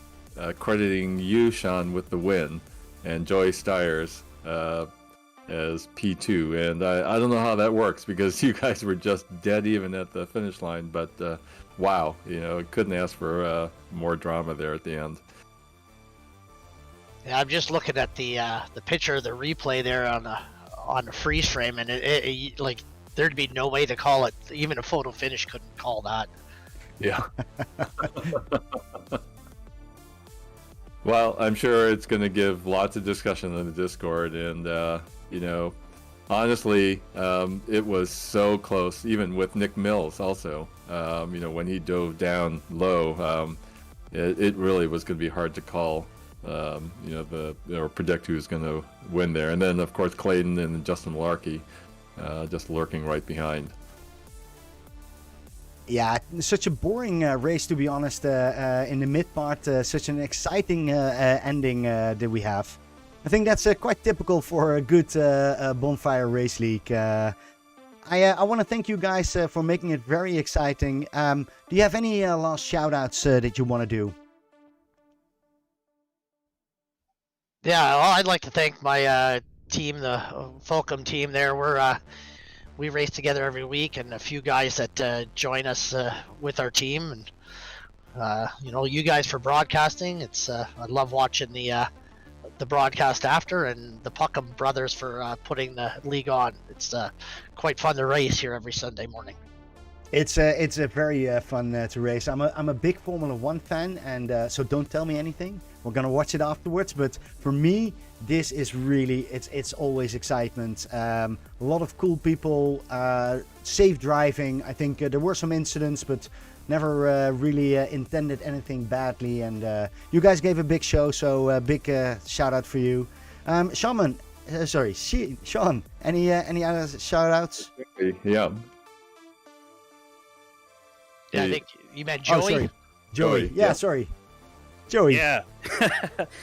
crediting you, Sean, with the win, and Joey Stiers as P2. And I don't know how that works because you guys were just dead even at the finish line, but wow, couldn't ask for more drama there at the end. Yeah, I'm just looking at the picture, the replay there on the freeze frame, and it like there'd be no way to call it. Even a photo finish couldn't call that. Yeah. Well, I'm sure it's going to give lots of discussion in the Discord, and honestly, it was so close, even with Nick Mills also. When he dove down low, it really was going to be hard to call, or predict who's going to win there. And then, of course, Clayton and Justin Larkey just lurking right behind. Yeah, such a boring race, to be honest, in the mid part. Such an exciting ending that we have. I think that's quite typical for a good Bonfire race league. I want to thank you guys for making it very exciting. Do you have any last shout-outs that you want to do? Yeah, well, I'd like to thank my team, the Fulcum team there. we race together every week, and a few guys that join us with our team, and you guys for broadcasting. I love watching the broadcast after, and the Puckham brothers for putting the league on. It's quite fun to race here every Sunday morning. It's a very fun to race. I'm a big Formula One fan, and so don't tell me anything. We're gonna watch it afterwards. But for me, this is really it's always excitement. A lot of cool people, safe driving. I think there were some incidents, but never really intended anything badly. And you guys gave a big show, so big shout out for you, Sean. Sean. Any other shout outs? Yeah. Yeah, I think you meant Joey. Oh, sorry. Joey. Yeah. Sorry. Joey. Yeah.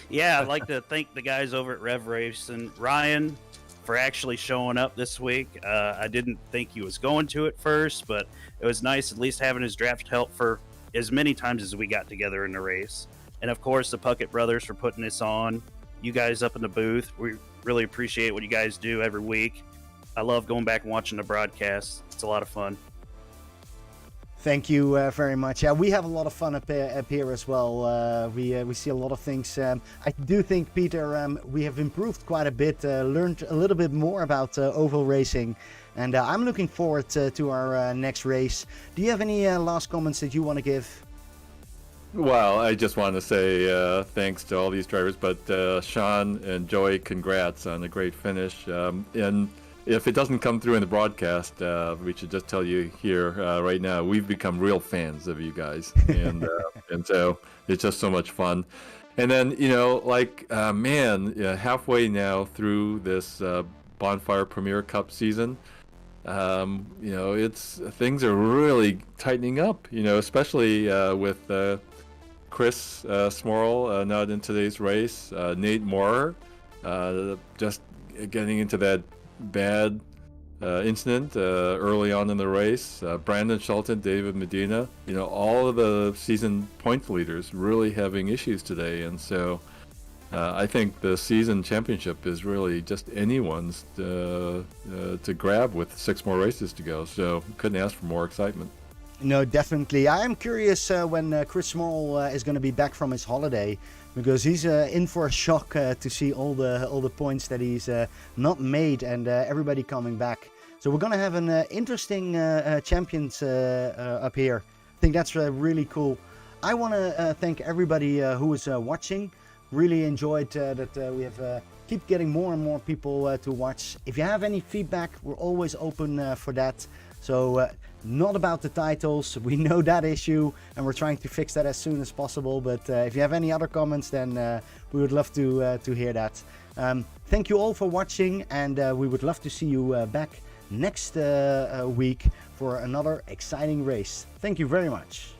Yeah, I'd like to thank the guys over at Rev Race and Ryan for actually showing up this week. I didn't think he was going to at first, but it was nice at least having his draft help for as many times as we got together in the race. And of course, the Puckett brothers for putting this on. You guys up in the booth, we really appreciate what you guys do every week. I love going back and watching the broadcast. It's a lot of fun. Thank you very much. Yeah, we have a lot of fun up here as well. We see a lot of things. I do think, Peter, we have improved quite a bit, learned a little bit more about oval racing, and I'm looking forward to our next race. Do you have any last comments that you want to give? Well, I just want to say thanks to all these drivers, but Sean and Joey, congrats on a great finish. And if it doesn't come through in the broadcast, we should just tell you here right now, we've become real fans of you guys. And so it's just so much fun. And then, halfway now through this Bonfire Premier Cup season, things are really tightening up, especially with Chris Smorrell not in today's race, Nate Moore just getting into that bad incident early on in the race, Brandon Shelton, David Medina, all of the season points leaders really having issues today. And so I think the season championship is really just anyone's to grab with 6 more races to go. So couldn't ask for more excitement. No, definitely. I am curious when Chris Smorrell is going to be back from his holiday, because he's in for a shock to see all the points that he's not made, and everybody coming back. So we're going to have an interesting champions up here. I think that's really cool. I want to thank everybody who is watching. Really enjoyed that we have keep getting more and more people to watch. If you have any feedback, we're always open for that. So not about the titles, we know that issue, and we're trying to fix that as soon as possible. But if you have any other comments, then we would love to hear that. Thank you all for watching, and we would love to see you back next week for another exciting race. Thank you very much.